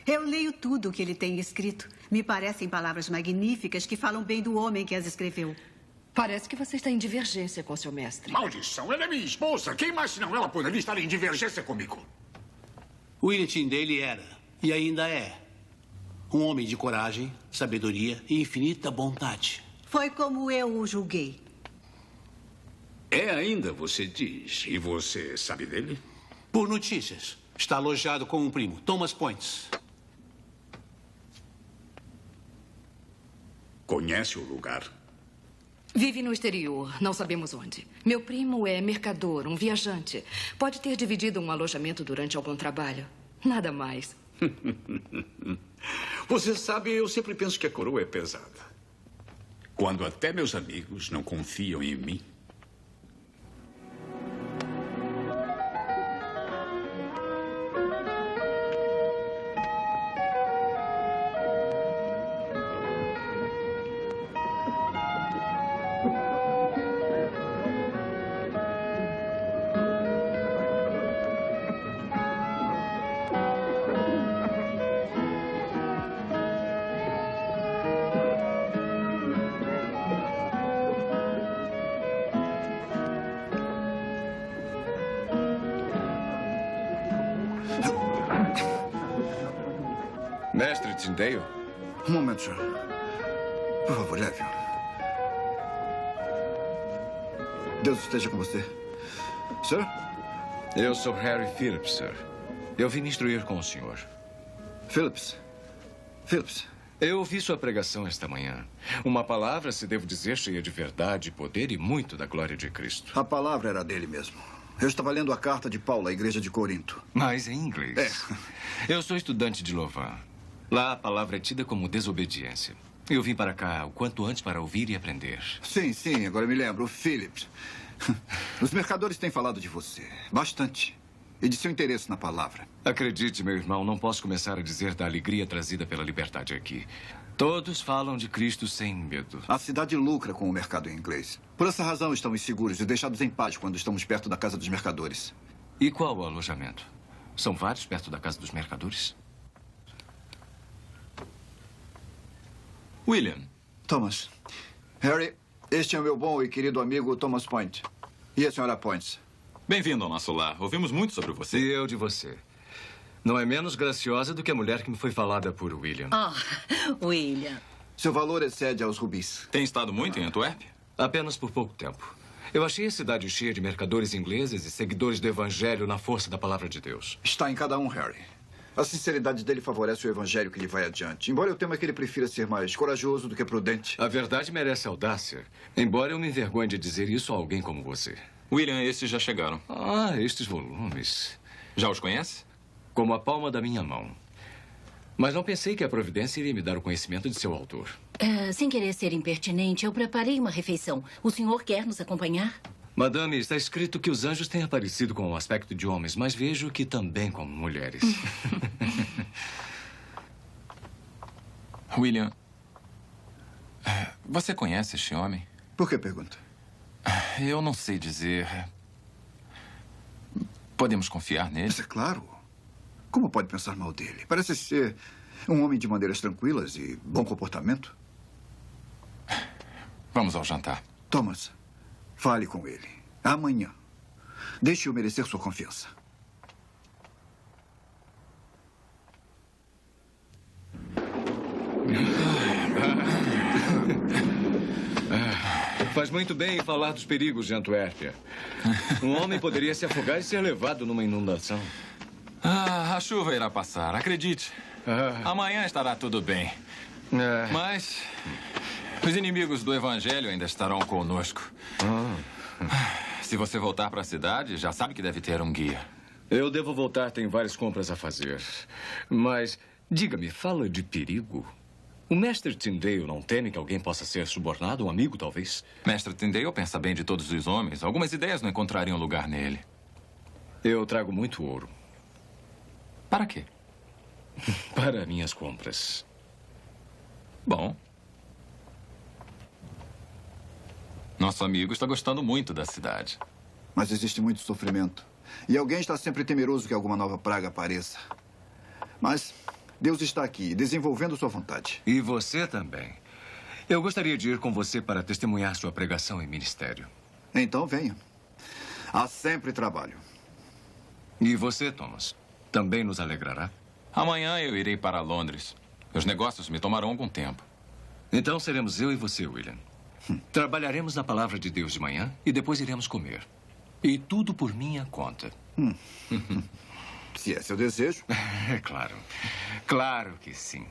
Eu leio tudo o que ele tem escrito. Me parecem palavras magníficas que falam bem do homem que as escreveu. Parece que você está em divergência com seu mestre. Maldição, ela é minha esposa. Quem mais senão ela poderia estar em divergência comigo? William Tyndale era, e ainda é, um homem de coragem, sabedoria e infinita bondade. Foi como eu o julguei. É ainda, você diz. E você sabe dele? Por notícias. Está alojado com um primo, Thomas Points. Conhece o lugar? Vive no exterior, não sabemos onde. Meu primo é mercador, um viajante. Pode ter dividido um alojamento durante algum trabalho. Nada mais. Você sabe, eu sempre penso que a coroa é pesada. Quando até meus amigos não confiam em mim. Mestre Tyndale? Um momento, senhor. Por favor, leve-o. Deus esteja com você. Sir? Eu sou Harry Phillips, sir. Eu vim me instruir com o senhor. Phillips? Phillips? Eu ouvi sua pregação esta manhã. Uma palavra, se devo dizer, cheia de verdade, poder e muito da glória de Cristo. A palavra era dele mesmo. Eu estava lendo a carta de Paulo à igreja de Corinto. Mas em inglês. Eu sou estudante de Louvain. Lá a palavra é tida como desobediência. Eu vim para cá o quanto antes para ouvir e aprender. Sim, agora me lembro. O Phillips. Os mercadores têm falado de você. Bastante. E de seu interesse na palavra. Acredite, meu irmão, não posso começar a dizer da alegria trazida pela liberdade aqui. Todos falam de Cristo sem medo. A cidade lucra com o mercado inglês. Por essa razão estamos seguros e deixados em paz quando estamos perto da casa dos mercadores. E qual o alojamento? São vários perto da casa dos mercadores? William. Thomas. Harry, este é o meu bom e querido amigo Thomas Point. E a senhora Points. Bem-vindo ao nosso lar. Ouvimos muito sobre você. E eu de você. Não é menos graciosa do que a mulher que me foi falada por William. William. Seu valor excede aos rubis. Tem estado muito em Antuérpia? Apenas por pouco tempo. Eu achei a cidade cheia de mercadores ingleses e seguidores do Evangelho na força da palavra de Deus. Está em cada um, Harry. A sinceridade dele favorece o evangelho que lhe vai adiante. Embora eu tema que ele prefira ser mais corajoso do que prudente. A verdade merece audácia. Embora eu me envergonhe de dizer isso a alguém como você. William, estes já chegaram. Estes volumes. Já os conhece? Como a palma da minha mão. Mas não pensei que a providência iria me dar o conhecimento de seu autor. Sem querer ser impertinente, eu preparei uma refeição. O senhor quer nos acompanhar? Madame, está escrito que os anjos têm aparecido com o aspecto de homens, mas vejo que também como mulheres. William, você conhece este homem? Por que pergunta? Eu não sei dizer. Podemos confiar nele? Mas é claro. Como pode pensar mal dele? Parece ser um homem de maneiras tranquilas e bom comportamento. Vamos ao jantar. Thomas, fale com ele. Amanhã. Deixe-o merecer sua confiança. Faz muito bem falar dos perigos de Antuérpia. Um homem poderia se afogar e ser levado numa inundação. A chuva irá passar, acredite. Amanhã estará tudo bem. Mas os inimigos do Evangelho ainda estarão conosco. Se você voltar para a cidade, já sabe que deve ter um guia. Eu devo voltar, tenho várias compras a fazer. Mas, diga-me, fala de perigo? O mestre Tyndale não teme que alguém possa ser subornado? Um amigo, talvez? Mestre Tyndale pensa bem de todos os homens. Algumas ideias não encontrariam lugar nele. Eu trago muito ouro. Para quê? Para minhas compras. Bom. Nosso amigo está gostando muito da cidade. Mas existe muito sofrimento. E alguém está sempre temeroso que alguma nova praga apareça. Mas Deus está aqui, desenvolvendo sua vontade. E você também. Eu gostaria de ir com você para testemunhar sua pregação e ministério. Então venha. Há sempre trabalho. E você, Thomas, também nos alegrará? Amanhã eu irei para Londres. Os negócios me tomarão algum tempo. Então seremos eu e você, William. Trabalharemos na palavra de Deus de manhã e depois iremos comer. E tudo por minha conta. Se é seu desejo. É claro. Claro que sim.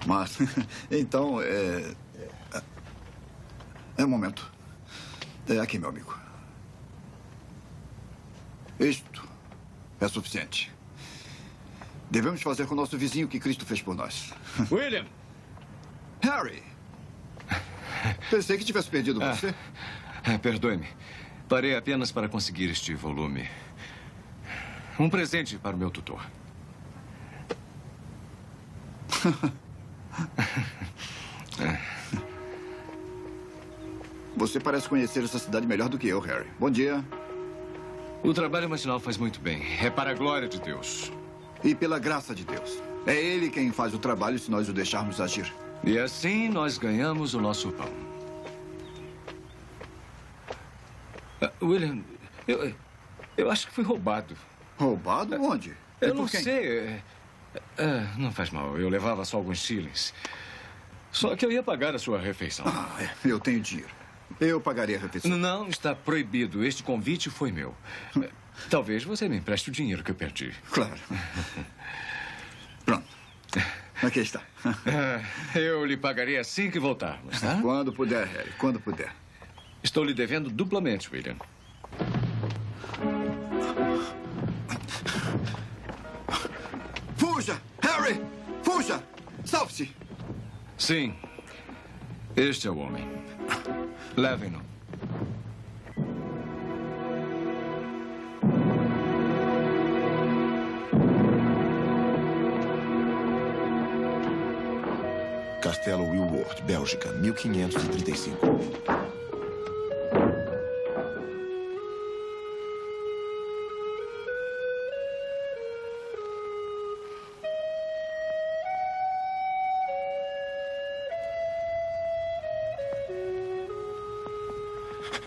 Mas, então, é um momento. É aqui, meu amigo. Isto é suficiente. Devemos fazer com o nosso vizinho o que Cristo fez por nós. William! Harry! Pensei que tivesse perdido você. Perdoe-me. Parei apenas para conseguir este volume. Um presente para o meu tutor. Você parece conhecer essa cidade melhor do que eu, Harry. Bom dia. O trabalho matinal faz muito bem. É para a glória de Deus. E pela graça de Deus. É Ele quem faz o trabalho se nós o deixarmos agir. E assim nós ganhamos o nosso pão. William, eu acho que fui roubado. Roubado? Onde? Eu não sei. Não faz mal. Eu levava só alguns shillings. Só que eu ia pagar a sua refeição. Eu tenho dinheiro. Eu pagarei a refeição. Não, está proibido. Este convite foi meu. Talvez você me empreste o dinheiro que eu perdi. Claro. Pronto. Aqui está. Eu lhe pagarei assim que voltarmos, tá? Quando puder, Harry. Quando puder. Estou lhe devendo duplamente, William. Fuja! Harry! Fuja! Salve-se! Sim. Este é o homem. Levem-no. Castelo Wilworth, Bélgica, 1535.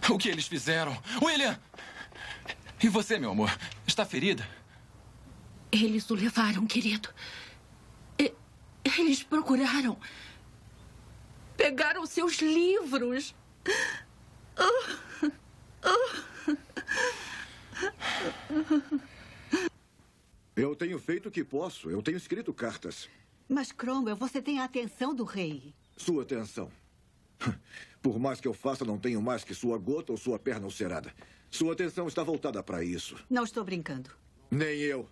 O que eles fizeram? William! E você, meu amor? Está ferida? Eles o levaram, querido. Eles procuraram. Pegaram seus livros. Eu tenho feito o que posso. Eu tenho escrito cartas. Mas, Cromwell, você tem a atenção do rei. Sua atenção. Por mais que eu faça, não tenho mais que sua gota ou sua perna ulcerada. Sua atenção está voltada para isso. Não estou brincando. Nem eu.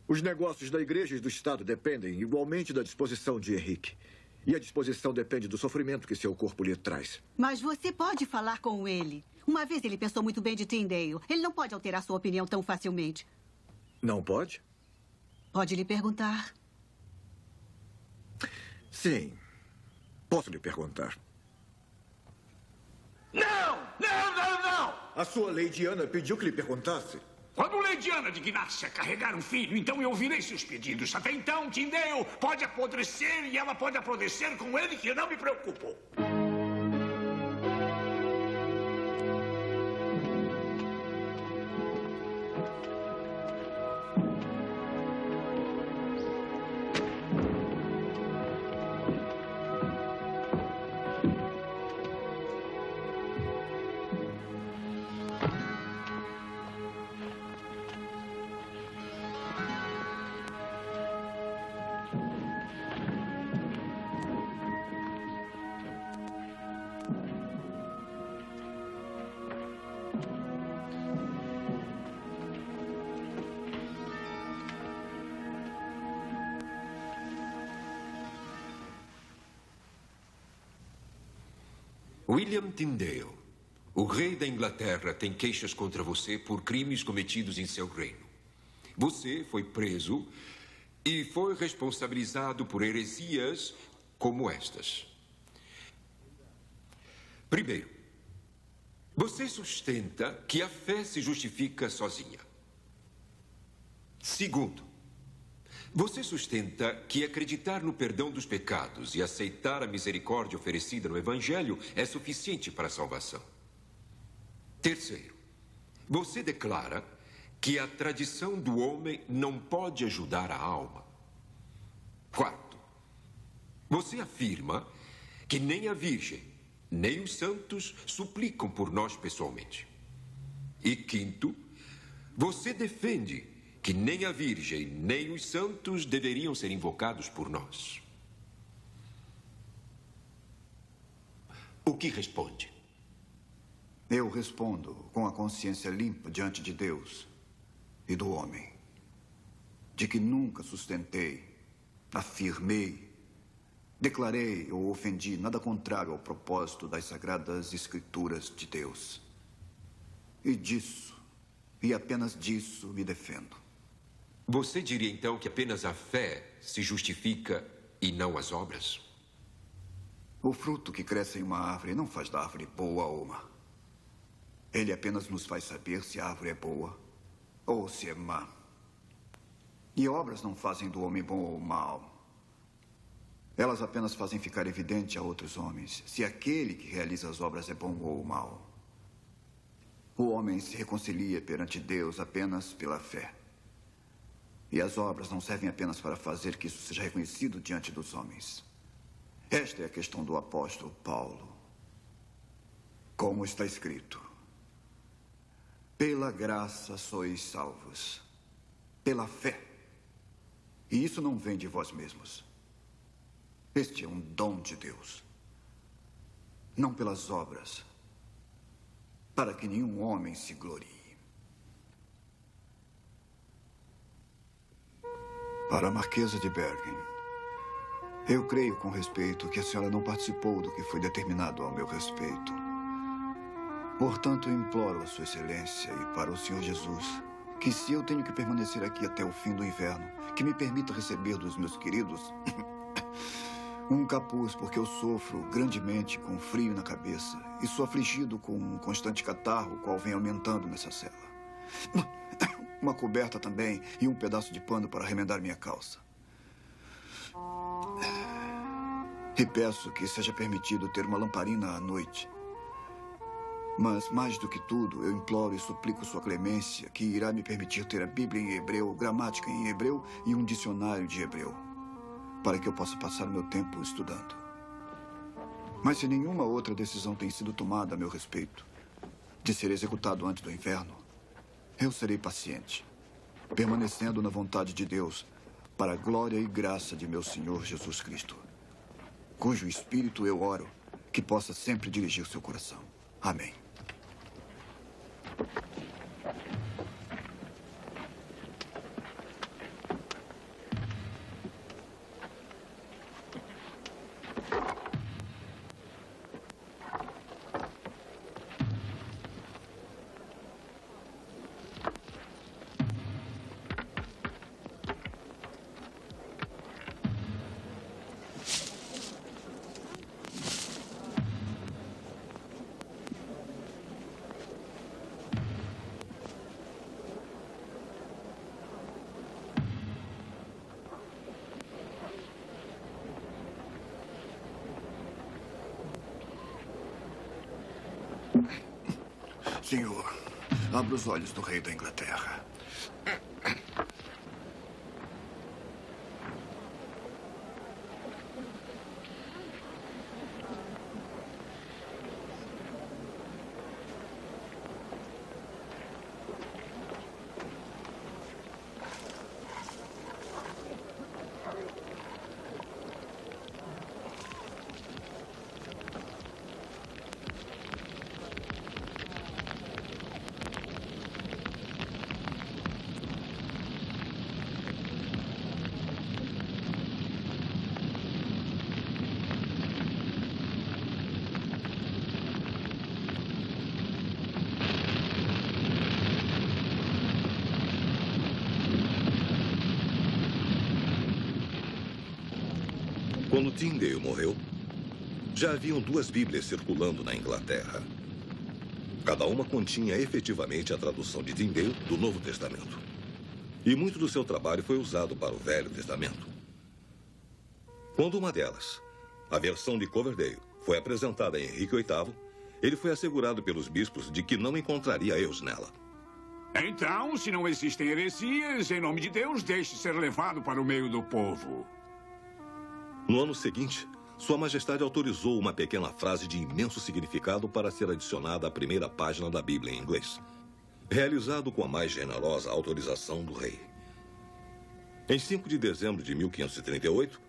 Os negócios da igreja e do Estado dependem igualmente da disposição de Henrique. E a disposição depende do sofrimento que seu corpo lhe traz. Mas você pode falar com ele. Uma vez ele pensou muito bem de Tyndale. Ele não pode alterar sua opinião tão facilmente. Não pode? Pode lhe perguntar. Sim. Posso lhe perguntar? Não! Não, não, não! A sua Lady Ana pediu que lhe perguntasse. Quando Lady Ana dignar-se a carregar um filho, então eu ouvirei seus pedidos. Até então, Tyndale pode apodrecer e ela pode apodrecer com ele, que eu não me preocupo. William Tyndale, o rei da Inglaterra tem queixas contra você por crimes cometidos em seu reino. Você foi preso e foi responsabilizado por heresias como estas. Primeiro, você sustenta que a fé se justifica sozinha. Segundo, você sustenta que acreditar no perdão dos pecados e aceitar a misericórdia oferecida no Evangelho é suficiente para a salvação. Terceiro, você declara que a tradição do homem não pode ajudar a alma. Quarto, você afirma que nem a Virgem, nem os santos suplicam por nós pessoalmente. E quinto, você defende que nem a Virgem, nem os santos deveriam ser invocados por nós. O que responde? Eu respondo com a consciência limpa diante de Deus e do homem, de que nunca sustentei, afirmei, declarei ou ofendi nada contrário ao propósito das Sagradas Escrituras de Deus. E disso, e apenas disso, me defendo. Você diria então que apenas a fé se justifica e não as obras? O fruto que cresce em uma árvore não faz da árvore boa ou má. Ele apenas nos faz saber se a árvore é boa ou se é má. E obras não fazem do homem bom ou mau. Elas apenas fazem ficar evidente a outros homens se aquele que realiza as obras é bom ou mau. O homem se reconcilia perante Deus apenas pela fé. E as obras não servem apenas para fazer que isso seja reconhecido diante dos homens. Esta é a questão do apóstolo Paulo. Como está escrito: pela graça sois salvos, pela fé. E isso não vem de vós mesmos. Este é um dom de Deus. Não pelas obras, para que nenhum homem se glorie. Para a Marquesa de Bergen, eu creio com respeito que a senhora não participou do que foi determinado ao meu respeito. Portanto, imploro a Sua Excelência e para o Senhor Jesus que, se eu tenho que permanecer aqui até o fim do inverno, que me permita receber dos meus queridos um capuz, porque eu sofro grandemente com frio na cabeça e sou afligido com um constante catarro, o qual vem aumentando nessa cela. Uma coberta também e um pedaço de pano para remendar minha calça. E peço que seja permitido ter uma lamparina à noite. Mas, mais do que tudo, eu imploro e suplico sua clemência, que irá me permitir ter a Bíblia em hebreu, gramática em hebreu e um dicionário de hebreu, para que eu possa passar o meu tempo estudando. Mas se nenhuma outra decisão tem sido tomada a meu respeito, de ser executado antes do inverno, eu serei paciente, permanecendo na vontade de Deus, para a glória e graça de meu Senhor Jesus Cristo, cujo Espírito eu oro que possa sempre dirigir seu coração. Amém. Senhor, abra os olhos do rei da Inglaterra. Quando Tyndale morreu, já haviam 2 Bíblias circulando na Inglaterra. Cada uma continha efetivamente a tradução de Tyndale do Novo Testamento. E muito do seu trabalho foi usado para o Velho Testamento. Quando uma delas, a versão de Coverdale, foi apresentada a Henrique VIII, ele foi assegurado pelos bispos de que não encontraria erros nela. Então, se não existem heresias, em nome de Deus, deixe ser levado para o meio do povo. No ano seguinte, Sua Majestade autorizou uma pequena frase de imenso significado para ser adicionada à primeira página da Bíblia em inglês, realizado com a mais generosa autorização do rei. Em 5 de dezembro de 1538,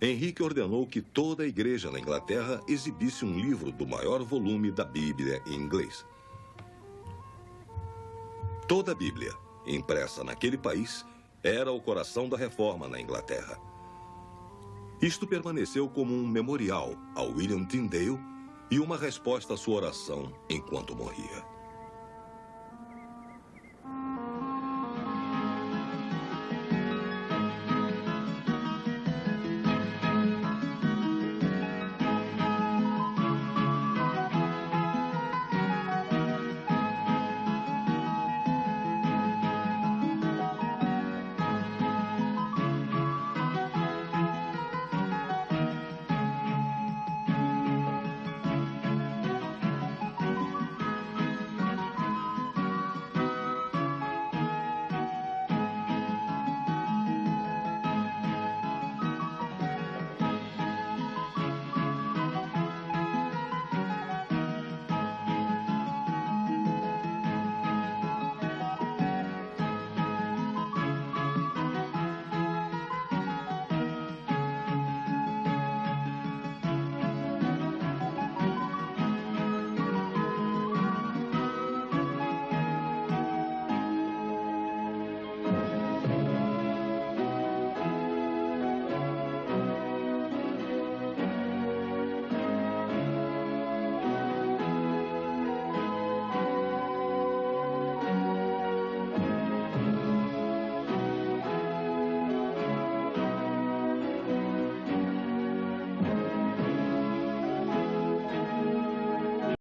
Henrique ordenou que toda a igreja na Inglaterra exibisse um livro do maior volume da Bíblia em inglês. Toda a Bíblia, impressa naquele país, era o coração da reforma na Inglaterra. Isto permaneceu como um memorial ao William Tyndale e uma resposta à sua oração enquanto morria.